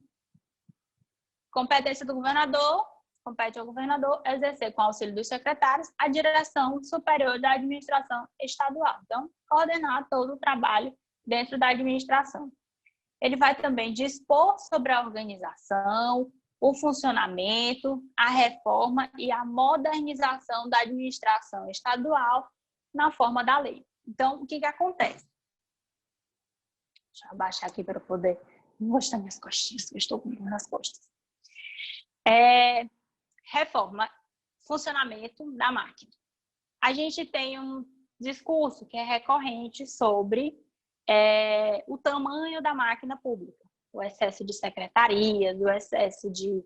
competência do governador, compete ao governador exercer com auxílio dos secretários a direção superior da administração estadual. Então, coordenar todo o trabalho dentro da administração. Ele vai também dispor sobre a organização, o funcionamento, a reforma e a modernização da administração estadual na forma da lei. Então, o que acontece? Deixa eu abaixar aqui para eu poder mostrar minhas costinhas, que eu estou com dor nas costas. Reforma, funcionamento da máquina. A gente tem um discurso que é recorrente sobre o tamanho da máquina pública, o excesso de secretarias, o excesso de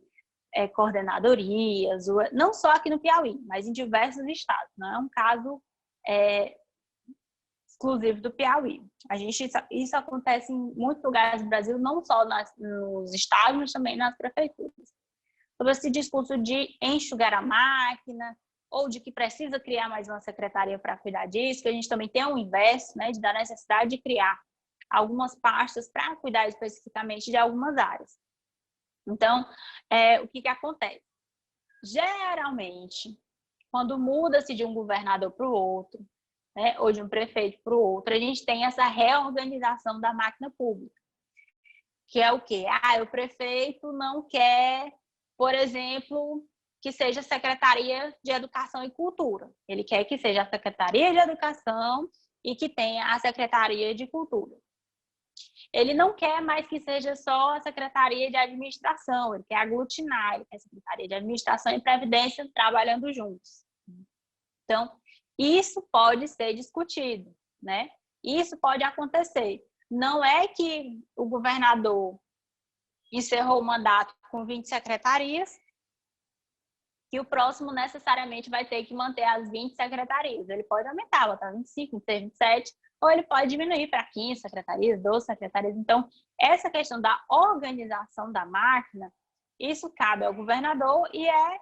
coordenadorias, não só aqui no Piauí, mas em diversos estados. Não é um caso exclusivo do Piauí. Isso acontece em muitos lugares do Brasil, não só nos estados, mas também nas prefeituras. Sobre esse discurso de enxugar a máquina, ou de que precisa criar mais uma secretaria para cuidar disso, que a gente também tem o inverso, né, da necessidade de criar algumas pastas para cuidar especificamente de algumas áreas. Então, o que acontece? Geralmente, quando muda-se de um governador para o outro, né, ou de um prefeito para o outro, a gente tem essa reorganização da máquina pública, que é o quê? O prefeito não quer, por exemplo, que seja Secretaria de Educação e Cultura. Ele quer que seja a Secretaria de Educação e que tenha a Secretaria de Cultura. Ele não quer mais que seja só a Secretaria de Administração, ele quer aglutinar, ele quer a Secretaria de Administração e Previdência trabalhando juntos. Então, isso pode ser discutido, né? Isso pode acontecer. Não é que o governador encerrou o mandato com 20 secretarias, que o próximo necessariamente vai ter que manter as 20 secretarias. Ele pode aumentar, botar 25, 27, ou ele pode diminuir para 15 secretarias, 12 secretarias. Então, essa questão da organização da máquina, isso cabe ao governador e é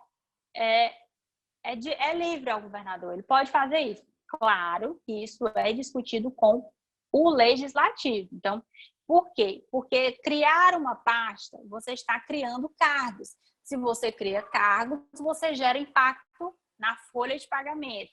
livre ao governador. Ele pode fazer isso. Claro que isso é discutido com o legislativo. Então, por quê? Porque criar uma pasta, você está criando cargos. Se você cria cargos, você gera impacto na folha de pagamento.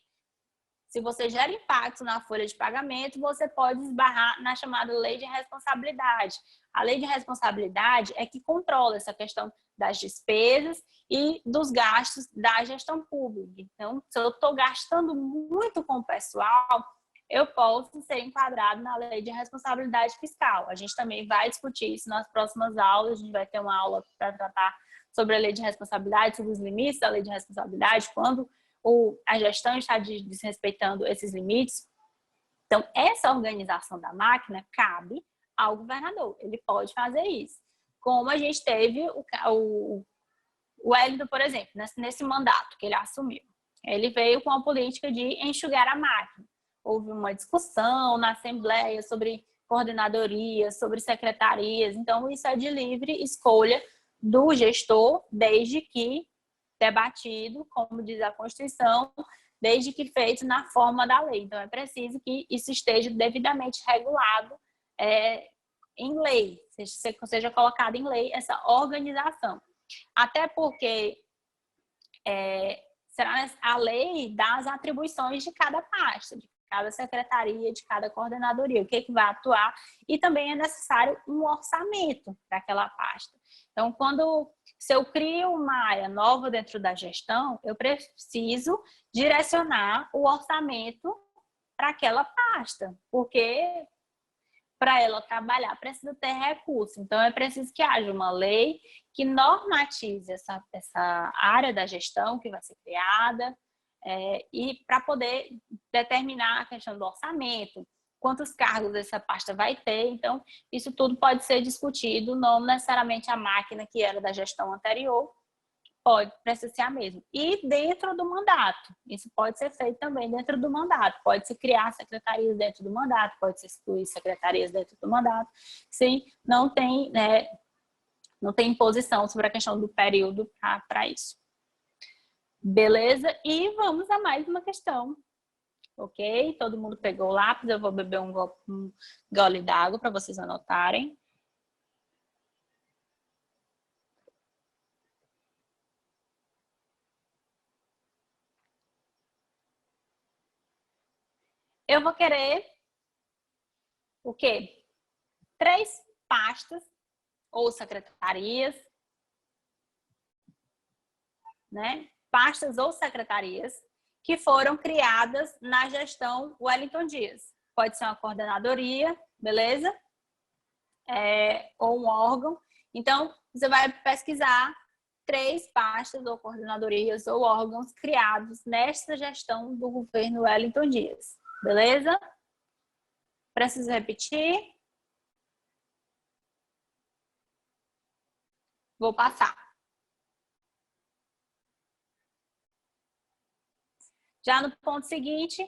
Se você gera impacto na folha de pagamento, você pode esbarrar na chamada lei de responsabilidade. A lei de responsabilidade é que controla essa questão das despesas e dos gastos da gestão pública. Então, se eu estou gastando muito com o pessoal, eu posso ser enquadrado na lei de responsabilidade fiscal. A gente também vai discutir isso nas próximas aulas. A gente vai ter uma aula para tratar sobre a lei de responsabilidade, sobre os limites da lei de responsabilidade, quando a gestão está desrespeitando esses limites. Então, essa organização da máquina cabe ao governador. Ele pode fazer isso. Como a gente teve o Wellington, por exemplo, nesse mandato que ele assumiu. Ele veio com a política de enxugar a máquina. Houve uma discussão na Assembleia sobre coordenadorias, sobre secretarias. Então, isso é de livre escolha do gestor, desde que debatido, como diz a Constituição, desde que feito na forma da lei. Então, é preciso que isso esteja devidamente regulado em lei, seja colocado em lei essa organização. Até porque será a lei das atribuições de cada pasta, de cada secretaria, de cada coordenadoria, o que vai atuar, e também é necessário um orçamento para aquela pasta. Então, se eu crio uma área nova dentro da gestão, eu preciso direcionar o orçamento para aquela pasta, porque para ela trabalhar precisa ter recurso. Então, é preciso que haja uma lei que normatize essa área da gestão que vai ser criada, e para poder determinar a questão do orçamento, quantos cargos essa pasta vai ter. Então, isso tudo pode ser discutido, não necessariamente a máquina que era da gestão anterior, precisa ser a mesma. E dentro do mandato, isso pode ser feito também dentro do mandato, pode-se criar secretarias dentro do mandato, pode-se excluir secretarias dentro do mandato, sim, não tem imposição sobre a questão do período para isso. Beleza? E vamos a mais uma questão. Ok? Todo mundo pegou o lápis, eu vou beber um gole d'água para vocês anotarem. Eu vou querer o quê? 3 pastas ou secretarias né, pastas ou secretarias que foram criadas na gestão Wellington Dias. Pode ser uma coordenadoria, beleza? Ou um órgão. Então, você vai pesquisar 3 pastas ou coordenadorias ou órgãos criados nesta gestão do governo Wellington Dias. Beleza? Preciso repetir? Vou passar. Já no ponto seguinte,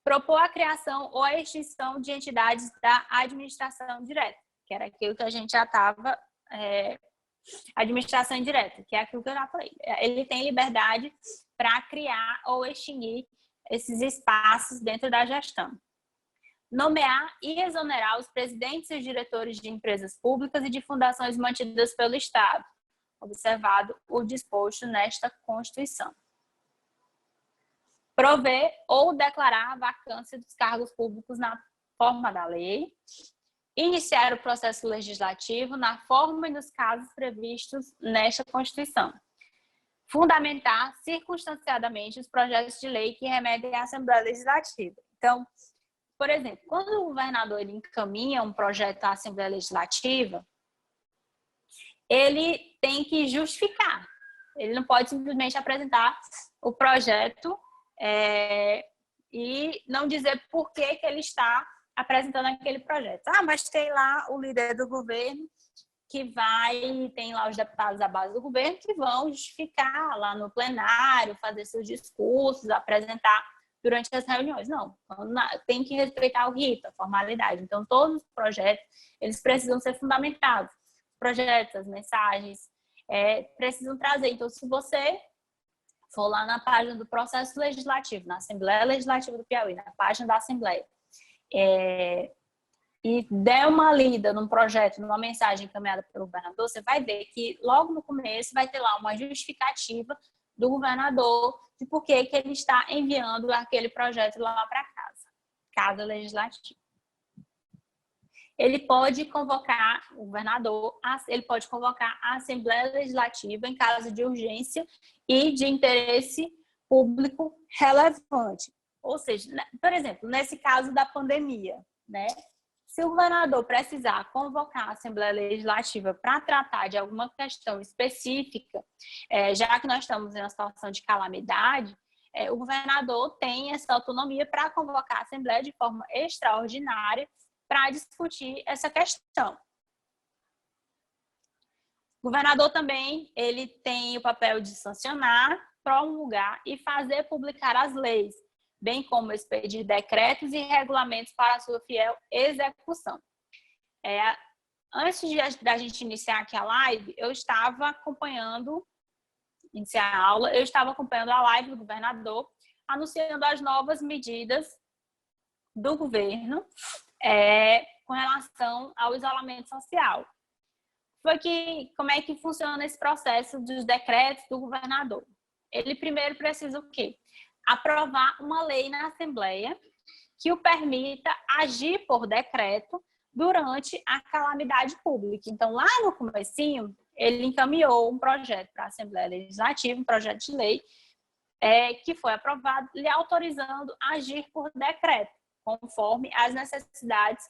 propor a criação ou a extinção de entidades da administração direta, que era aquilo que a gente já estava... administração indireta, que é aquilo que eu já falei. Ele tem liberdade para criar ou extinguir esses espaços dentro da gestão. Nomear e exonerar os presidentes e os diretores de empresas públicas e de fundações mantidas pelo Estado, observado o disposto nesta Constituição. Prover ou declarar a vacância dos cargos públicos na forma da lei. Iniciar o processo legislativo na forma e nos casos previstos nesta Constituição. Fundamentar circunstanciadamente os projetos de lei que remetem à Assembleia Legislativa. Então, por exemplo, quando o governador ele encaminha um projeto à Assembleia Legislativa, ele tem que justificar. Ele não pode simplesmente apresentar o projeto e não dizer por que ele está apresentando aquele projeto. Mas tem lá o líder do governo tem lá os deputados da base do governo que vão justificar lá no plenário, fazer seus discursos, apresentar durante as reuniões. Não, tem que respeitar o rito, a formalidade. Então, todos os projetos, eles precisam ser fundamentados. Os projetos, as mensagens, precisam trazer. Então, se você for lá na página do processo legislativo, na Assembleia Legislativa do Piauí, na página da Assembleia, e der uma lida num projeto, numa mensagem encaminhada pelo governador, você vai ver que logo no começo vai ter lá uma justificativa do governador de por que ele está enviando aquele projeto lá para casa legislativa. Ele pode convocar o governador, ele pode convocar a Assembleia Legislativa em caso de urgência e de interesse público relevante. Ou seja, por exemplo, nesse caso da pandemia, né? Se o governador precisar convocar a Assembleia Legislativa para tratar de alguma questão específica, já que nós estamos em uma situação de calamidade, o governador tem essa autonomia para convocar a Assembleia de forma extraordinária para discutir essa questão. O governador também ele tem o papel de sancionar, promulgar e fazer publicar as leis, bem como expedir decretos e regulamentos para a sua fiel execução. Antes da gente iniciar aqui a live, eu estava acompanhando a live do governador, anunciando as novas medidas do governo com relação ao isolamento social. Como é que funciona esse processo dos decretos do governador? Ele primeiro precisa o quê? Aprovar uma lei na Assembleia que o permita agir por decreto durante a calamidade pública. Então, lá no comecinho, ele encaminhou um projeto para a Assembleia Legislativa, um projeto de lei, que foi aprovado, lhe autorizando a agir por decreto, conforme as necessidades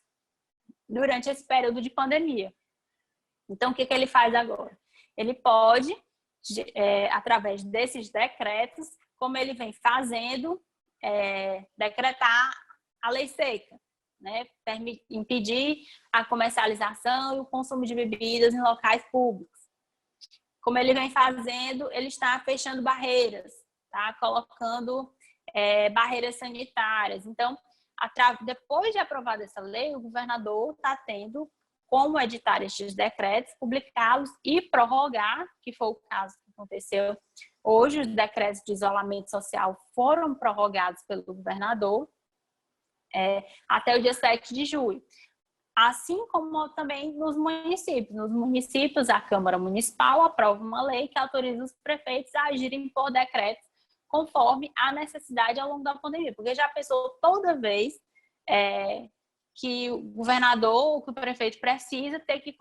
durante esse período de pandemia. Então, o que ele faz agora? Ele pode, através desses decretos, como ele vem fazendo, decretar a lei seca, né? Impedir a comercialização e o consumo de bebidas em locais públicos. Como ele vem fazendo, ele está fechando barreiras, tá? Colocando barreiras sanitárias. Então, depois de aprovada essa lei, o governador está tendo como editar estes decretos, publicá-los e prorrogar, que foi o caso que aconteceu hoje. Os decretos de isolamento social foram prorrogados pelo governador até o dia 7 de julho. Assim como também nos municípios. Nos municípios, a Câmara Municipal aprova uma lei que autoriza os prefeitos a agirem por decretos conforme a necessidade ao longo da pandemia. Porque já pensou toda vez que o governador, que o prefeito precisa ter que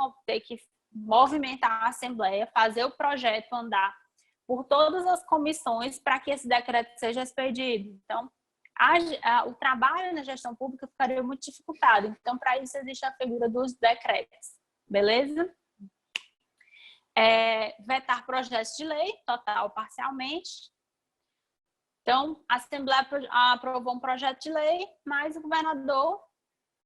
movimentar a Assembleia, fazer o projeto andar por todas as comissões para que esse decreto seja expedido. Então, o trabalho na gestão pública ficaria muito dificultado. Então, para isso existe a figura dos decretos. Beleza? Vetar projetos de lei, total ou parcialmente. Então, a Assembleia aprovou um projeto de lei, mas o governador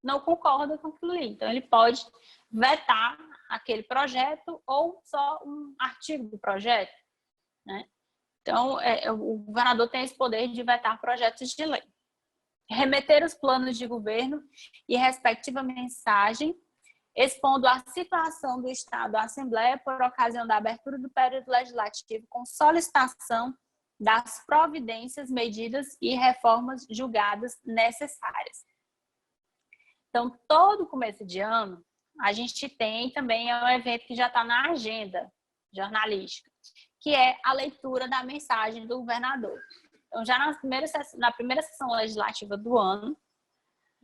não concorda com aquilo ali. Então, ele pode vetar aquele projeto ou só um artigo do projeto, né? Então, o governador tem esse poder de vetar projetos de lei. Remeter os planos de governo e respectiva mensagem, expondo a situação do Estado à Assembleia por ocasião da abertura do período legislativo com solicitação das providências, medidas e reformas julgadas necessárias. Então, todo começo de ano, a gente tem também um evento que já está na agenda jornalística, que é a leitura da mensagem do governador. Então, já na primeira sessão legislativa do ano,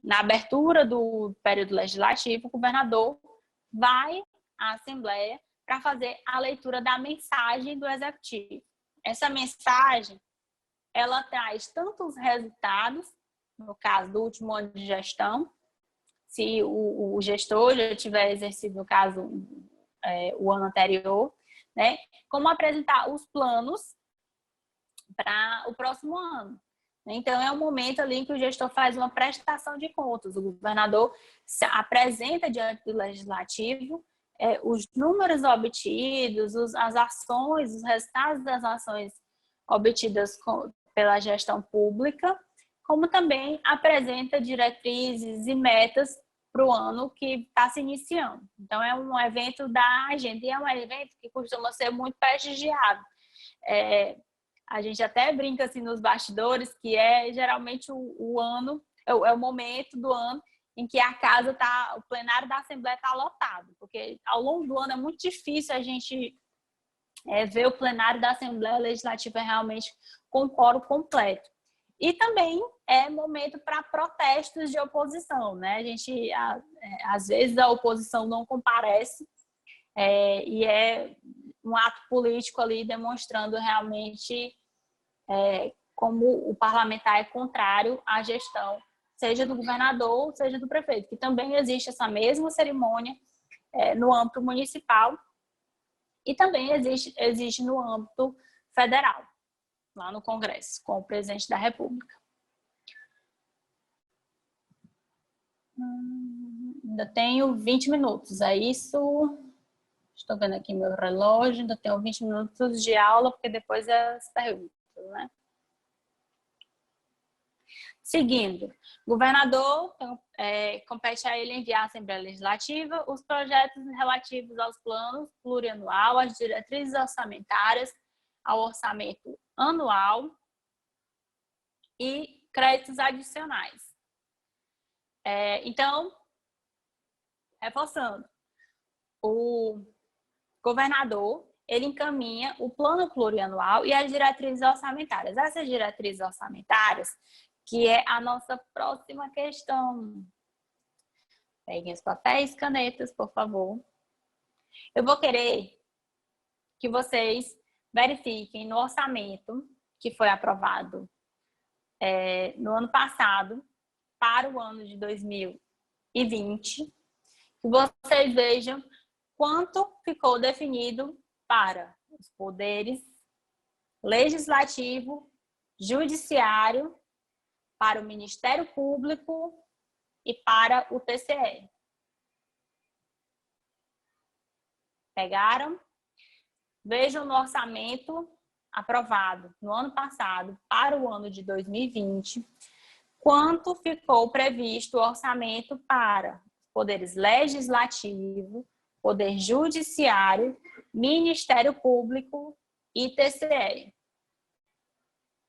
na abertura do período legislativo, o governador vai à Assembleia para fazer a leitura da mensagem do Executivo. Essa mensagem, ela traz tanto os resultados, no caso do último ano de gestão, se o gestor já tiver exercido, no caso, o ano anterior, né, como apresentar os planos para o próximo ano. Então, é um momento ali em que o gestor faz uma prestação de contas. O governador se apresenta diante do legislativo os números obtidos, as ações, os resultados das ações obtidas pela gestão pública, como também apresenta diretrizes e metas para o ano que está se iniciando. Então, é um evento da agenda e é um evento que costuma ser muito prestigiado. A gente até brinca assim nos bastidores que geralmente o ano, é o momento do ano em que o plenário da Assembleia está lotado, porque ao longo do ano é muito difícil a gente ver o plenário da Assembleia Legislativa realmente com quórum completo. E também é momento para protestos de oposição, né? Às vezes a oposição não comparece e é um ato político ali demonstrando realmente como o parlamentar é contrário à gestão, seja do governador, seja do prefeito, que também existe essa mesma cerimônia no âmbito municipal e também existe no âmbito federal, lá no Congresso, com o presidente da República. Ainda tenho 20 minutos, é isso. Estou vendo aqui meu relógio, ainda tenho 20 minutos de aula, porque depois as perguntas, né? Seguindo, governador, compete a ele enviar à Assembleia Legislativa os projetos relativos aos planos plurianual, às diretrizes orçamentárias, ao orçamento anual e créditos adicionais. Então, reforçando, o governador, ele encaminha o plano plurianual e as diretrizes orçamentárias. Essas diretrizes orçamentárias, que é a nossa próxima questão. Peguem os papéis, canetas, por favor. Eu vou querer que vocês verifiquem no orçamento que foi aprovado no ano passado, para o ano de 2020, que vocês vejam quanto ficou definido para os poderes legislativo, judiciário, para o Ministério Público e para o TCE. Pegaram? Vejam no orçamento aprovado no ano passado para o ano de 2020, quanto ficou previsto o orçamento para poderes legislativo, poder judiciário, Ministério Público e TCE.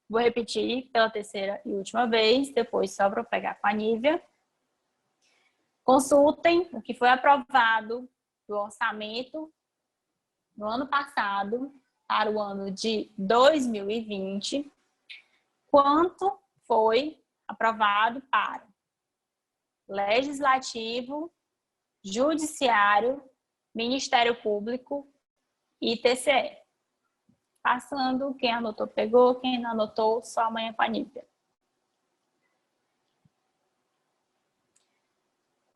Vou repetir pela terceira e última vez, depois só para eu pegar com a Nívia. Consultem o que foi aprovado do orçamento no ano passado para o ano de 2020, quanto foi aprovado para Legislativo, Judiciário, Ministério Público e TCE. Passando, quem anotou pegou, quem não anotou, só amanhã com a Nívia.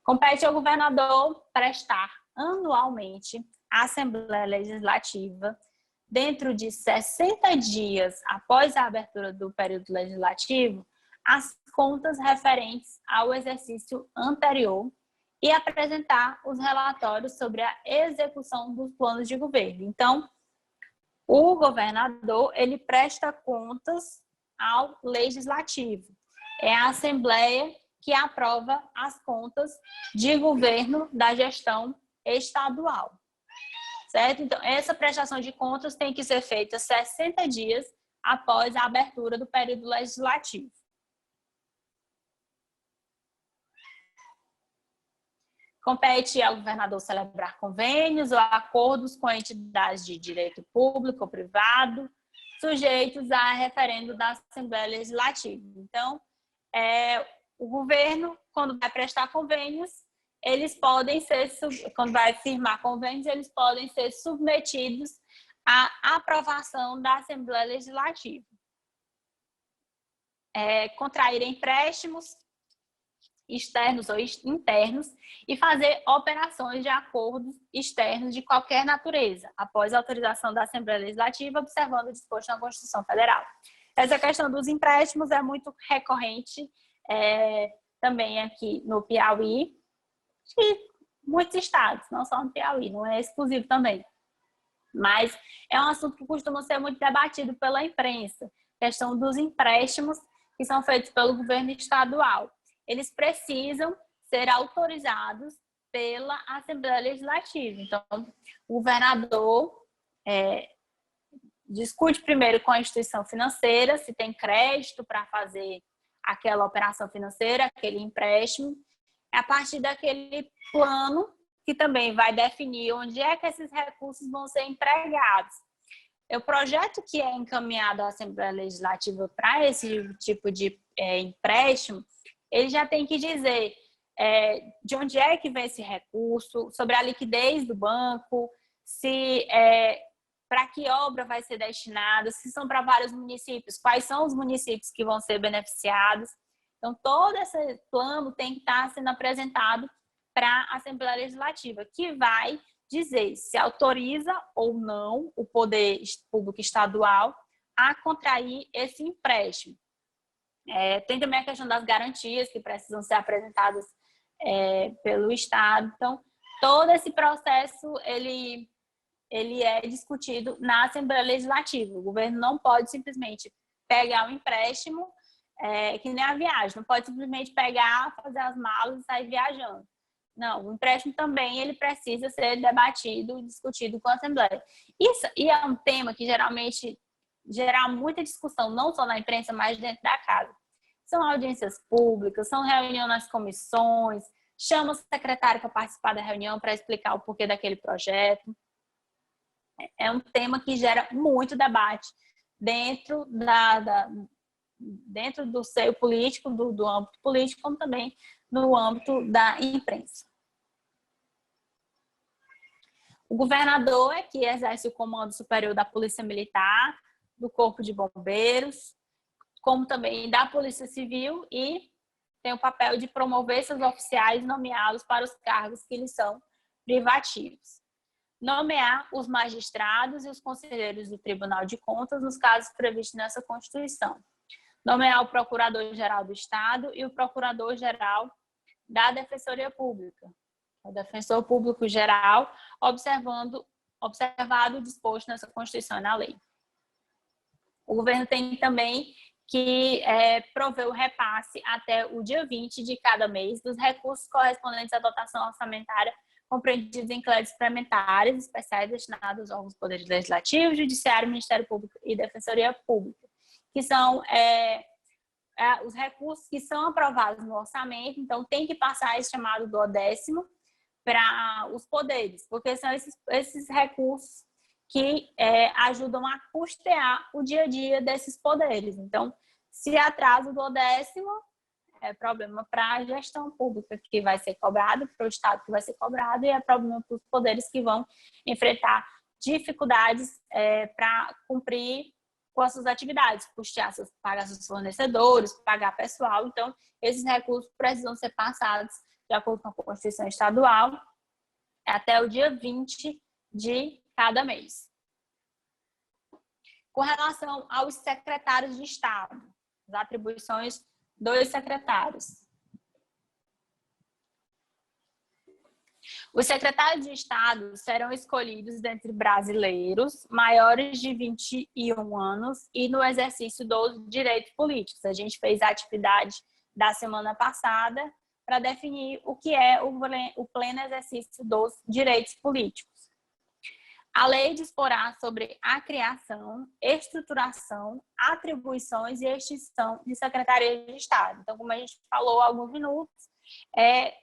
Compete ao governador prestar anualmente à Assembleia Legislativa, dentro de 60 dias após a abertura do período legislativo, as contas referentes ao exercício anterior e apresentar os relatórios sobre a execução dos planos de governo. Então, o governador, ele presta contas ao legislativo. É a Assembleia que aprova as contas de governo da gestão estadual. Certo? Então, essa prestação de contas tem que ser feita 60 dias após a abertura do período legislativo. Compete ao governador celebrar convênios ou acordos com entidades de direito público ou privado, sujeitos a referendo da Assembleia Legislativa. Então, o governo, quando vai prestar convênios, eles podem ser, quando vai firmar convênios, eles podem ser submetidos à aprovação da Assembleia Legislativa. Contrair empréstimos externos ou internos e fazer operações de acordos externos de qualquer natureza, após a autorização da Assembleia Legislativa, observando o disposto na Constituição Federal. Essa questão dos empréstimos é muito recorrente também aqui no Piauí e muitos estados, não só no Piauí, não é exclusivo também. Mas é um assunto que costuma ser muito debatido pela imprensa, questão dos empréstimos que são feitos pelo governo estadual. Eles precisam ser autorizados pela Assembleia Legislativa. Então, o governador discute primeiro com a instituição financeira se tem crédito para fazer aquela operação financeira, aquele empréstimo. A partir daquele plano que também vai definir onde é que esses recursos vão ser empregados. O projeto que é encaminhado à Assembleia Legislativa para esse tipo de empréstimo, ele já tem que dizer de onde é que vem esse recurso, sobre a liquidez do banco, se para que obra vai ser destinada, se são para vários municípios, quais são os municípios que vão ser beneficiados. Então, todo esse plano tem que estar sendo apresentado para a Assembleia Legislativa, que vai dizer se autoriza ou não o poder público estadual a contrair esse empréstimo. Tem também a questão das garantias que precisam ser apresentadas pelo Estado. Então, todo esse processo ele é discutido na Assembleia Legislativa. O governo não pode simplesmente pegar um empréstimo, que nem a viagem, não pode simplesmente pegar, fazer as malas e sair viajando. Não, o empréstimo também ele precisa ser debatido e discutido com a Assembleia. Isso e é um tema que geralmente gera muita discussão, não só na imprensa, mas dentro da casa. São audiências públicas, são reuniões nas comissões, chama o secretário para participar da reunião para explicar o porquê daquele projeto. É um tema que gera muito debate dentro dentro do seio político, do âmbito político, como também no âmbito da imprensa. O governador é que exerce o comando superior da Polícia Militar, do Corpo de Bombeiros, como também da Polícia Civil, e tem o papel de promover seus oficiais e nomeá-los para os cargos que lhes são privativos. Nomear os magistrados e os conselheiros do Tribunal de Contas nos casos previstos nessa Constituição. Nomear o Procurador-Geral do Estado e o Procurador-Geral da Defensoria Pública. O Defensor Público Geral, observado o disposto nessa Constituição e na lei. O governo tem também que prover o repasse até o dia 20 de cada mês dos recursos correspondentes à dotação orçamentária compreendidos em créditos suplementares especiais destinados aos órgãos do Poder Legislativo, Judiciário, Ministério Público e Defensoria Pública, que são os recursos que são aprovados no orçamento. Então, tem que passar esse chamado duodécimo para os poderes, porque são esses recursos que ajudam a custear o dia a dia desses poderes. Então, se atrasa o duodécimo, é problema para a gestão pública que vai ser cobrado, para o Estado que vai ser cobrado, e é problema para os poderes que vão enfrentar dificuldades para cumprir com as suas atividades, pagar seus fornecedores, pagar pessoal. Então, esses recursos precisam ser passados de acordo com a Constituição Estadual até o dia 20 de cada mês. Com relação aos secretários de Estado, as atribuições dos secretários. Os secretários de Estado serão escolhidos dentre brasileiros maiores de 21 anos e no exercício dos direitos políticos. A gente fez a atividade da semana passada para definir o que é o pleno exercício dos direitos políticos. A lei disporá sobre a criação, estruturação, atribuições e extinção de secretarias de Estado. Então, como a gente falou há alguns minutos, é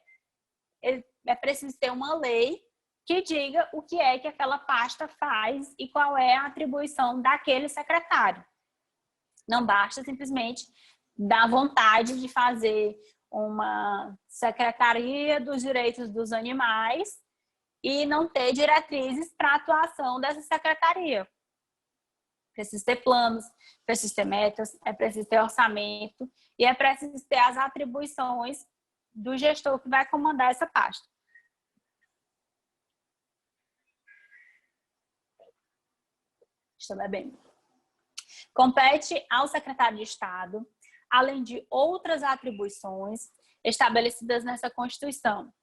preciso ter uma lei que diga o que é que aquela pasta faz e qual é a atribuição daquele secretário. Não basta simplesmente dar vontade de fazer uma secretaria dos direitos dos animais e não ter diretrizes para a atuação dessa secretaria. Precisa ter planos, precisa ter metas, é preciso ter orçamento e é preciso ter as atribuições do gestor que vai comandar essa pasta. Estou bebendo. Compete ao secretário de Estado, além de outras atribuições estabelecidas nessa Constituição,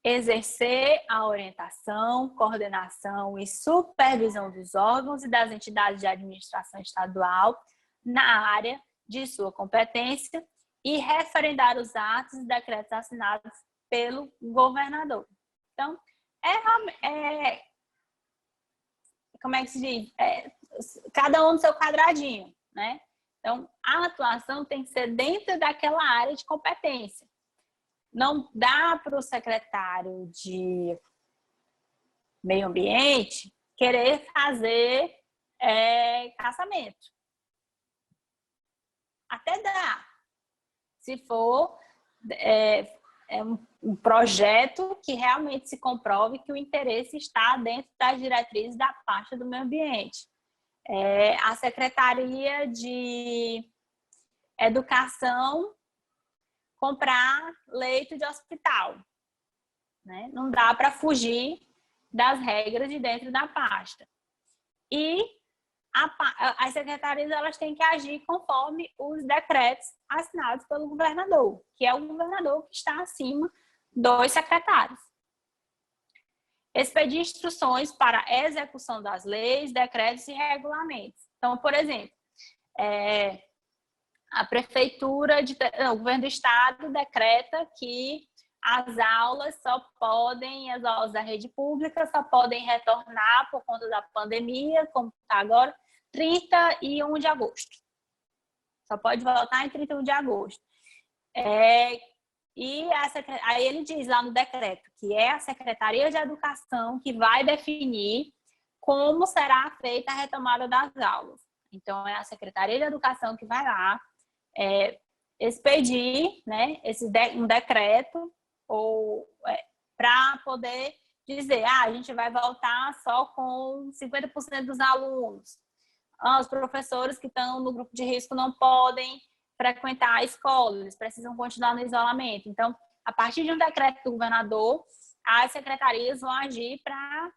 exercer a orientação, coordenação e supervisão dos órgãos e das entidades de administração estadual na área de sua competência e referendar os atos e decretos assinados pelo governador. Então, como é que se diz? Cada um no seu quadradinho, né? Então, a atuação tem que ser dentro daquela área de competência. Não dá para o secretário de meio ambiente querer fazer caçamento. Até dá, se for um projeto que realmente se comprove que o interesse está dentro das diretrizes da pasta do meio ambiente. A Secretaria de Educação comprar leito de hospital, né? Não dá para fugir das regras de dentro da pasta. E as secretarias elas têm que agir conforme os decretos assinados pelo governador, que é o governador que está acima dos secretários. Expedir instruções para a execução das leis, decretos e regulamentos. Então, por exemplo, a prefeitura, o governo do estado decreta que as aulas da rede pública só podem retornar por conta da pandemia, como está agora, 31 de agosto. Só pode voltar em 31 de agosto. Aí ele diz lá no decreto que é a Secretaria de Educação que vai definir como será feita a retomada das aulas. Então, é a Secretaria de Educação que vai lá expedir, né, um decreto para poder dizer, a gente vai voltar só com 50% dos alunos. Os professores que estão no grupo de risco não podem frequentar a escola, eles precisam continuar no isolamento. Então, a partir de um decreto do governador, as secretarias vão agir para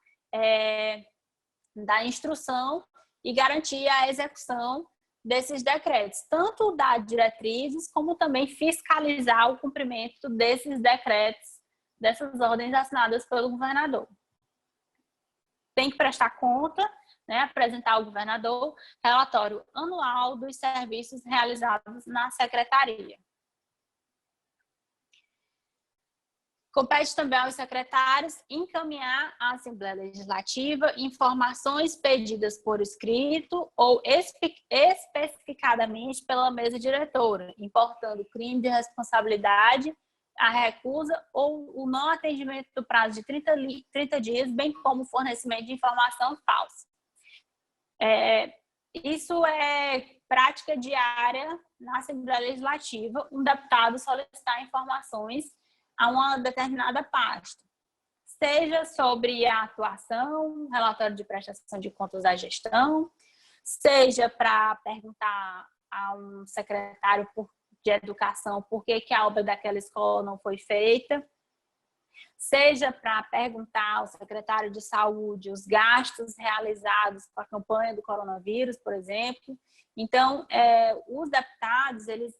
dar instrução e garantir a execução desses decretos, tanto dar diretrizes, como também fiscalizar o cumprimento desses decretos, dessas ordens assinadas pelo governador. Tem que prestar conta, né, apresentar ao governador relatório anual dos serviços realizados na secretaria. Compete também aos secretários encaminhar à Assembleia Legislativa informações pedidas por escrito ou especificadamente pela mesa diretora, importando crime de responsabilidade, a recusa ou o não atendimento do prazo de 30 dias, bem como o fornecimento de informação falsa. Isso é prática diária na Assembleia Legislativa, um deputado solicitar informações a uma determinada pasta. seja sobre a atuação, relatório de prestação de contas da gestão, seja para perguntar a um secretário de educação por que a obra daquela escola não foi feita, seja para perguntar ao secretário de saúde os gastos realizados com a campanha do coronavírus, por exemplo. Então, os deputados, eles,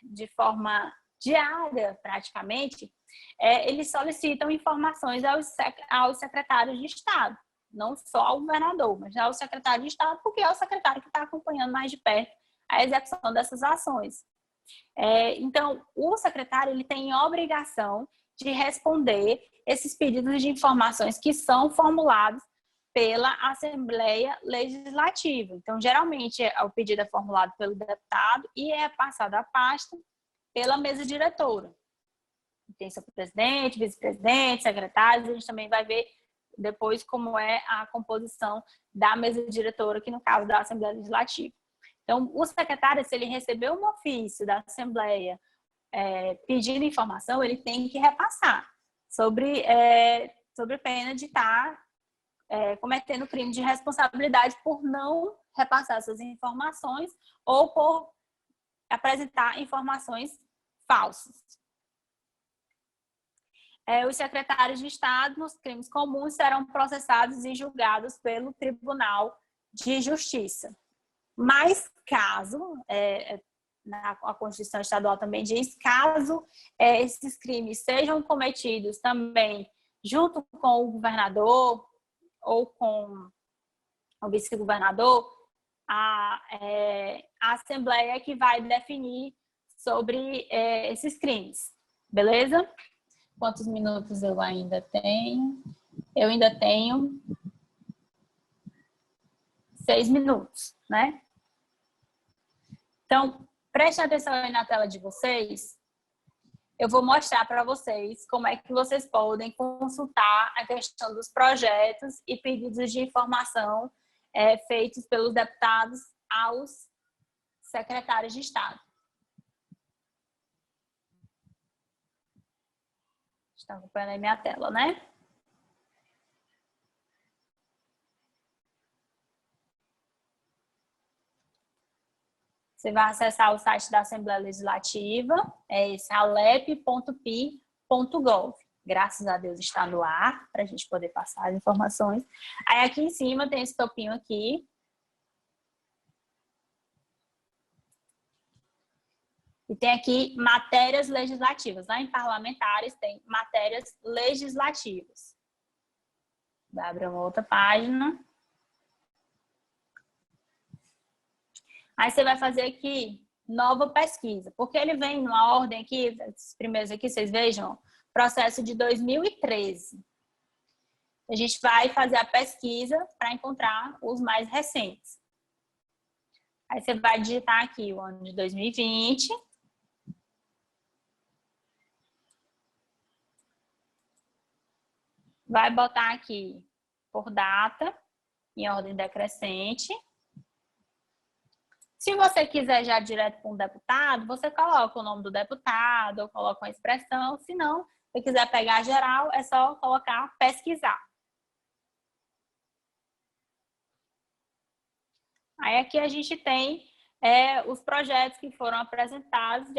de forma diária, praticamente, eles solicitam informações aos secretários de Estado, não só ao governador, mas ao secretário de Estado, porque é o secretário que está acompanhando mais de perto a execução dessas ações. Então, o secretário ele tem obrigação de responder esses pedidos de informações que são formulados pela Assembleia Legislativa. Então, geralmente, o pedido é formulado pelo deputado e é passado à pasta pela mesa diretora. Tem seu presidente, vice-presidente, secretários, a gente também vai ver depois como é a composição da mesa diretora, que no caso da Assembleia Legislativa. Então, o secretário, se ele recebeu um ofício da Assembleia pedindo informação, ele tem que repassar sobre pena de estar cometendo crime de responsabilidade por não repassar essas informações ou por apresentar informações falsas. Os secretários de Estado nos crimes comuns serão processados e julgados pelo Tribunal de Justiça. Mas caso, a Constituição Estadual também diz, caso esses crimes sejam cometidos também junto com o governador ou com o vice-governador, a Assembleia é que vai definir sobre esses crimes. Beleza? Quantos minutos eu ainda tenho? Eu ainda tenho 6 minutos, né? Então, prestem atenção aí na tela de vocês. Eu vou mostrar para vocês como é que vocês podem consultar a questão dos projetos e pedidos de informação feitos pelos deputados aos secretários de Estado. Estão acompanhando aí minha tela, né? Você vai acessar o site da Assembleia Legislativa, esse alep.pi.gov. Graças a Deus está no ar, para a gente poder passar as informações. Aí aqui em cima tem esse topinho aqui. E tem aqui matérias legislativas. Lá em parlamentares tem matérias legislativas. Vai abrir uma outra página. Aí você vai fazer aqui, nova pesquisa. Porque ele vem numa ordem aqui, esses primeiros aqui, vocês vejam, processo de 2013. A gente vai fazer a pesquisa para encontrar os mais recentes. Aí você vai digitar aqui o ano de 2020. Vai botar aqui por data, em ordem decrescente. Se você quiser já direto para um deputado, você coloca o nome do deputado, ou coloca uma expressão. Se não, se você quiser pegar geral, é só colocar pesquisar. Aí aqui a gente tem os projetos que foram apresentados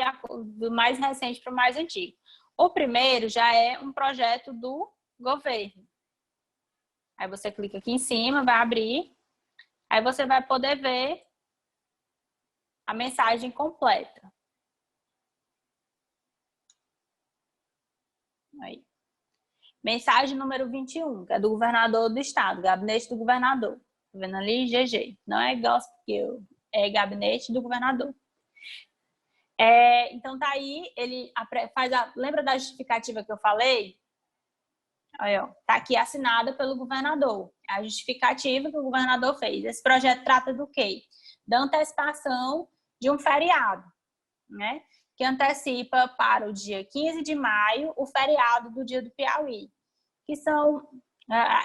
do mais recente para o mais antigo. O primeiro já é um projeto do governo. Aí você clica aqui em cima, vai abrir. Aí você vai poder ver a mensagem completa. Aí. Mensagem número 21, que é do governador do estado, gabinete do governador. Tá vendo ali? GG. Não é gospel, é gabinete do governador. Então tá aí, ele faz lembra da justificativa que eu falei? Aí, ó, tá aqui assinada pelo governador. A justificativa que o governador fez. Esse projeto trata do quê? Da antecipação de um feriado, né? Que antecipa para o dia 15 de maio o feriado do Dia do Piauí, que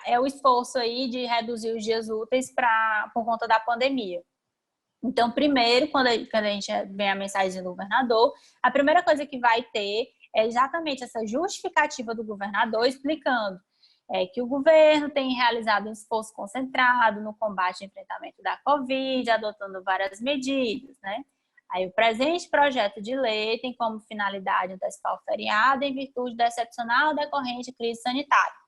é o esforço aí de reduzir os dias úteis por conta da pandemia. Então, primeiro, quando a gente vem a mensagem do governador, a primeira coisa que vai ter é exatamente essa justificativa do governador explicando é que o governo tem realizado um esforço concentrado no combate e enfrentamento da Covid, adotando várias medidas, né? Aí o presente projeto de lei tem como finalidade antecipar o feriado em virtude da excepcional decorrente crise sanitária.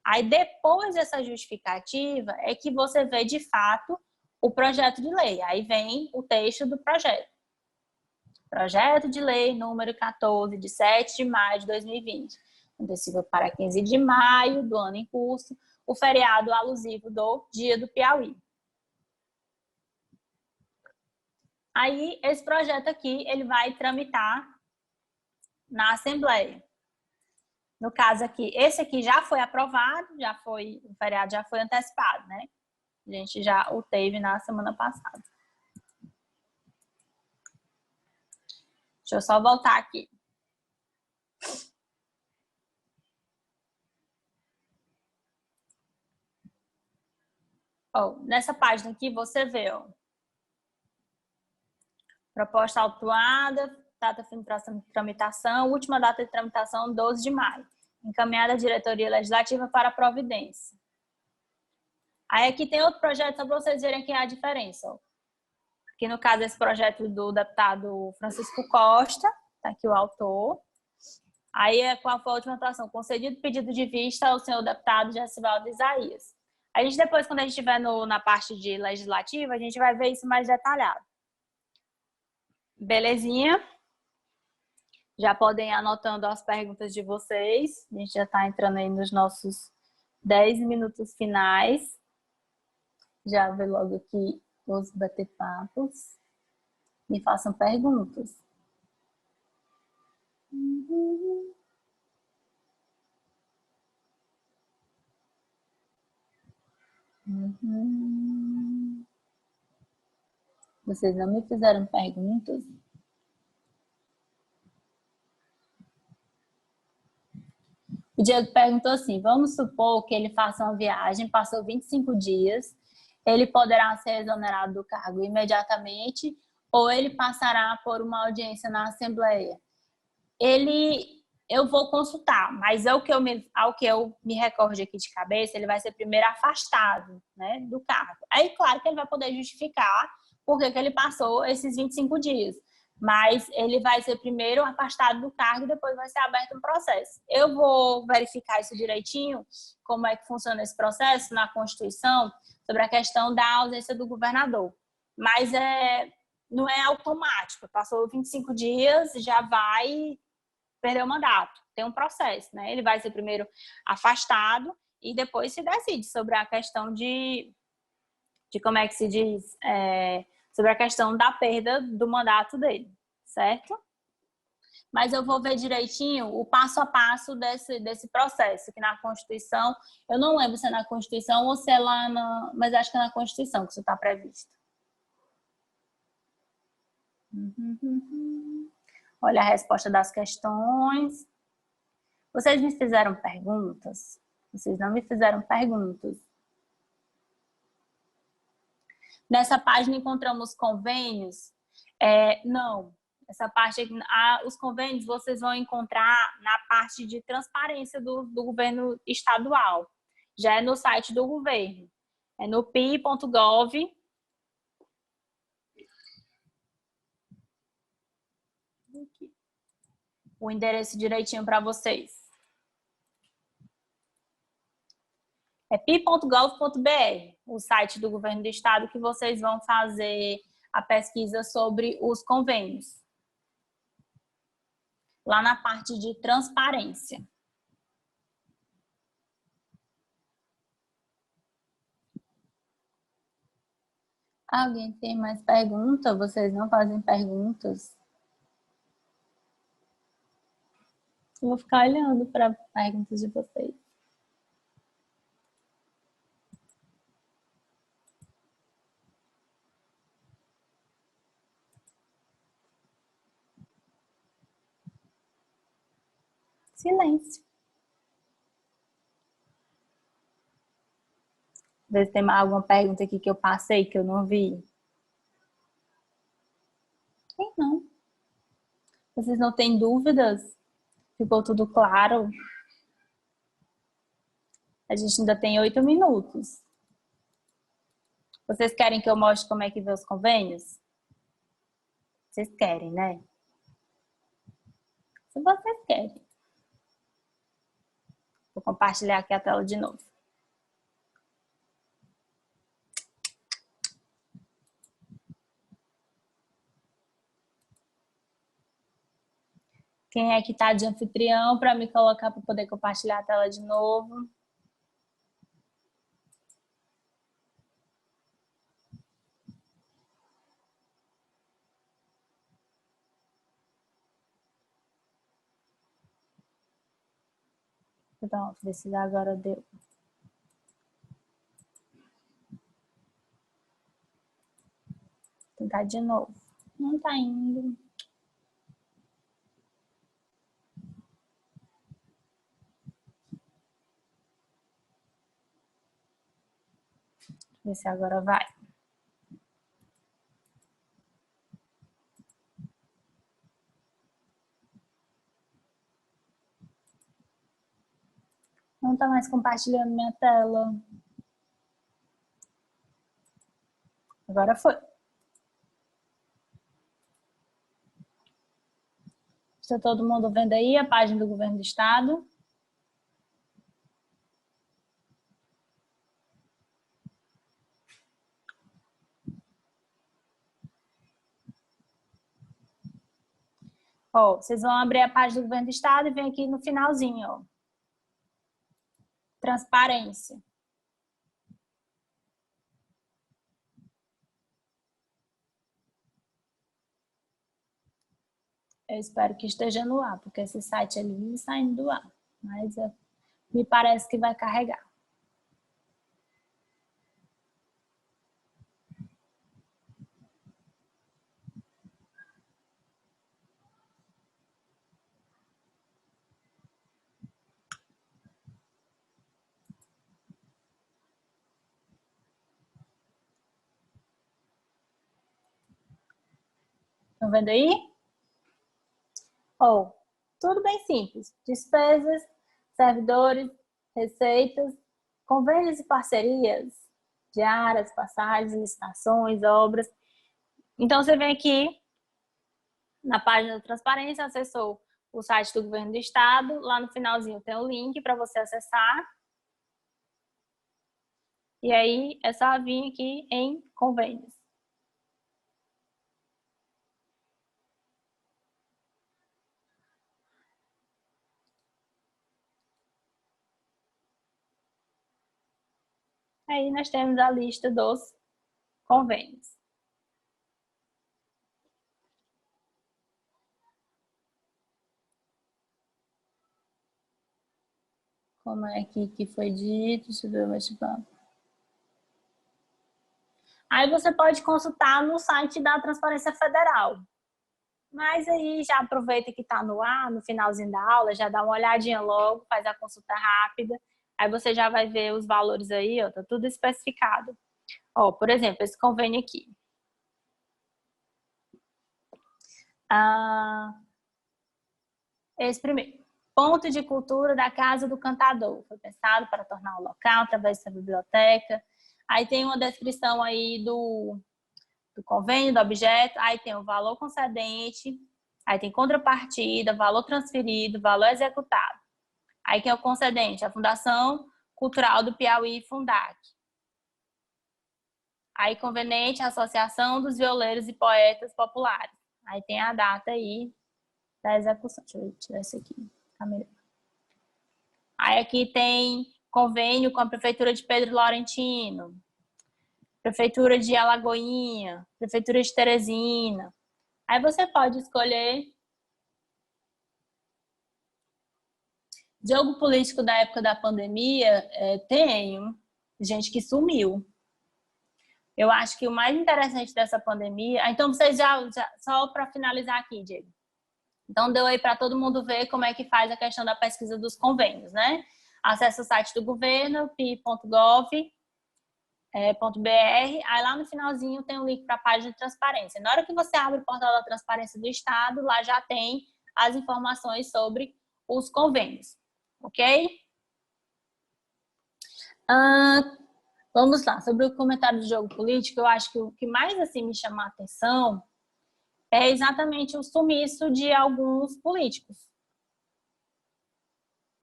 Aí depois dessa justificativa é que você vê de fato o projeto de lei. Aí vem o texto do projeto. Projeto de lei número 14, de 7 de maio de 2020. Aconteceu para 15 de maio do ano em curso, o feriado alusivo do Dia do Piauí. Aí, esse projeto aqui, ele vai tramitar na Assembleia. No caso aqui, esse aqui já foi aprovado, o feriado já foi antecipado, né? A gente já o teve na semana passada. Deixa eu só voltar aqui. Nessa página aqui você vê, proposta autuada, data de tramitação, última data de tramitação, 12 de maio. Encaminhada à diretoria legislativa para providência. Aí aqui tem outro projeto, só para vocês verem aqui a diferença. Aqui no caso, esse projeto do deputado Francisco Costa, tá aqui o autor. Aí qual foi a última atuação? Concedido pedido de vista ao senhor deputado Gessivaldo Isaías. A gente depois, quando a gente estiver na parte de legislativa, a gente vai ver isso mais detalhado. Belezinha? Já podem ir anotando as perguntas de vocês. A gente já está entrando aí nos nossos 10 minutos finais. Já vê logo aqui os bate-papos. Me façam perguntas. Vocês não me fizeram perguntas? O Diego perguntou assim, vamos supor que ele faça uma viagem, passou 25 dias, ele poderá ser exonerado do cargo imediatamente ou ele passará por uma audiência na Assembleia? Eu vou consultar, mas ao que eu me recorde aqui de cabeça, ele vai ser primeiro afastado, né, do cargo. Aí, claro que ele vai poder justificar por que ele passou esses 25 dias. Mas ele vai ser primeiro afastado do cargo e depois vai ser aberto um processo. Eu vou verificar isso direitinho, como é que funciona esse processo na Constituição, sobre a questão da ausência do governador. Mas não é automático. Passou 25 dias, já vai perder o mandato. Tem um processo, né? Ele vai ser primeiro afastado e depois se decide sobre a questão de como é que se diz, sobre a questão da perda do mandato dele, certo? Mas eu vou ver direitinho o passo a passo desse processo, que na Constituição, eu não lembro se é na Constituição ou se é lá mas acho que é na Constituição que isso está previsto. Olha a resposta das questões. Vocês me fizeram perguntas? Vocês não me fizeram perguntas. Nessa página encontramos convênios? Não. Essa parte, os convênios vocês vão encontrar na parte de transparência do governo estadual. Já é no site do governo. É no pi.gov. O endereço direitinho para vocês. É pi.gov.br, o site do governo do estado, que vocês vão fazer a pesquisa sobre os convênios. Lá na parte de transparência. Alguém tem mais pergunta? Vocês não fazem perguntas? Eu vou ficar olhando para perguntas de vocês. Silêncio. Ver se tem alguma pergunta aqui que eu passei, que eu não vi. Tem não. Vocês não têm dúvidas? Ficou tudo claro? A gente ainda tem 8 minutos. Vocês querem que eu mostre como é que vê os convênios? Vocês querem, né? Se vocês querem. Vou compartilhar aqui a tela de novo. Quem é que está de anfitrião para me colocar para poder compartilhar a tela de novo? Então, ver se agora deu. Vou tentar de novo. Não está indo. Ver se agora vai. Não está mais compartilhando minha tela. Agora foi. Está todo mundo vendo aí a página do Governo do Estado? Ó, vocês vão abrir a página do Governo do Estado e vem aqui no finalzinho, ó. Transparência. Eu espero que esteja no ar, porque esse site ele vive saindo do ar. Mas me parece que vai carregar. Estão vendo aí? Ó, tudo bem simples. Despesas, servidores, receitas, convênios e parcerias, diárias, passagens, licitações, obras. Então, você vem aqui na página da transparência, acessou o site do Governo do Estado. Lá no finalzinho tem o link para você acessar. E aí, é só vir aqui em convênios. Aí nós temos a lista dos convênios. Como é que foi dito? Deixa eu ver o bate-papo. Aí você pode consultar no site da Transparência Federal. Mas aí já aproveita que está no ar, no finalzinho da aula, já dá uma olhadinha logo, faz a consulta rápida. Aí você já vai ver os valores aí, ó, tá tudo especificado. Ó, por exemplo, esse convênio aqui. Esse primeiro. Ponto de cultura da Casa do Cantador. Foi pensado para tornar o local através dessa biblioteca. Aí tem uma descrição aí do convênio, do objeto. Aí tem o valor concedente. Aí tem contrapartida, valor transferido, valor executado. Aí quem é o concedente? A Fundação Cultural do Piauí, Fundac. Aí conveniente, a Associação dos Violeiros e Poetas Populares. Aí tem a data aí da execução. Deixa eu tirar isso aqui. Tá melhor. Aí aqui tem convênio com a Prefeitura de Pedro Laurentino, Prefeitura de Alagoinha, Prefeitura de Teresina. Aí você pode escolher jogo político da época da pandemia. Tem gente que sumiu. Eu acho que o mais interessante dessa pandemia... Então, vocês já só para finalizar aqui, Diego. Então, deu aí para todo mundo ver como é que faz a questão da pesquisa dos convênios, né? Acesse o site do governo, pi.gov.br. Aí lá no finalzinho tem um link para a página de transparência. Na hora que você abre o portal da Transparência do Estado, lá já tem as informações sobre os convênios, ok? Ah, vamos lá, sobre o comentário do jogo político, eu acho que o que mais assim me chama a atenção é exatamente o sumiço de alguns políticos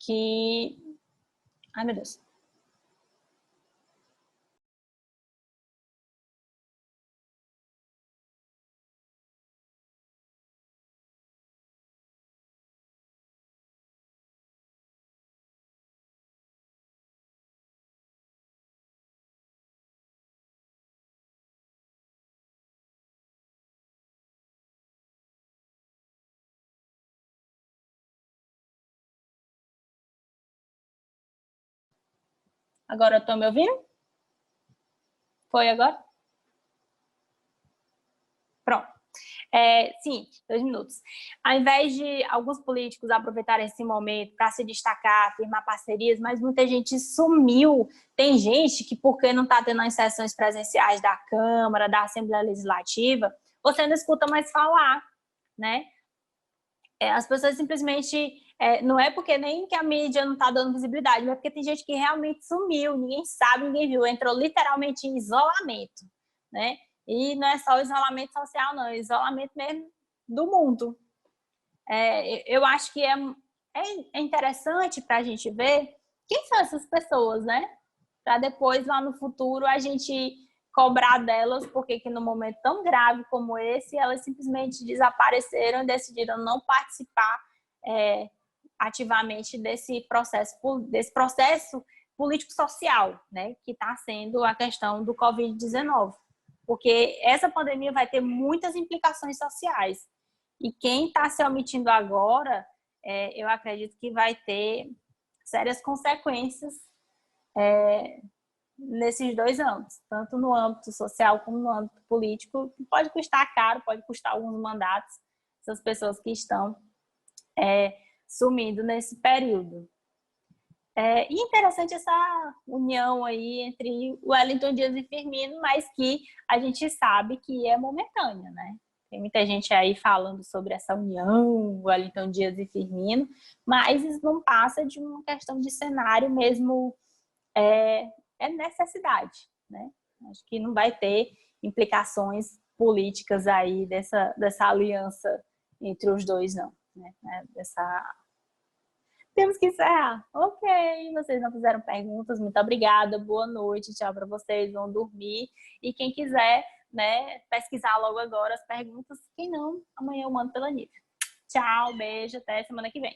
que... Ai, meu Deus. Agora estão me ouvindo? Foi agora? Pronto. Sim, 2 minutos. Ao invés de alguns políticos aproveitarem esse momento para se destacar, firmar parcerias, mas muita gente sumiu. Tem gente que, porque não está tendo as sessões presenciais da Câmara, da Assembleia Legislativa, você não escuta mais falar, né? As pessoas simplesmente... não é porque nem que a mídia não está dando visibilidade, mas porque tem gente que realmente sumiu, ninguém sabe, ninguém viu, entrou literalmente em isolamento, né? E não é só o isolamento social, não, é o isolamento mesmo do mundo. Eu acho que é interessante para a gente ver quem são essas pessoas, né? Para depois, lá no futuro, a gente cobrar delas, porque que no momento tão grave como esse, elas simplesmente desapareceram e decidiram não participar ativamente desse processo político-social, né? Que está sendo a questão do Covid-19. Porque essa pandemia vai ter muitas implicações sociais. E quem está se omitindo agora, eu acredito que vai ter sérias consequências nesses 2 anos, tanto no âmbito social como no âmbito político. Pode custar caro, pode custar alguns mandatos, essas pessoas que estão sumindo nesse período. E interessante essa união aí entre Wellington Dias e Firmino, mas que a gente sabe que é momentânea, né? Tem muita gente aí falando sobre essa união, Wellington Dias e Firmino, mas isso não passa de uma questão de cenário mesmo, necessidade, né? Acho que não vai ter implicações políticas aí dessa aliança entre os dois, não. Né? Temos que encerrar. Ok, vocês não fizeram perguntas, muito obrigada, boa noite, tchau para vocês, vão dormir. E quem quiser, né, pesquisar logo agora as perguntas, quem não, amanhã eu mando pela Nívia. Tchau, beijo, até semana que vem.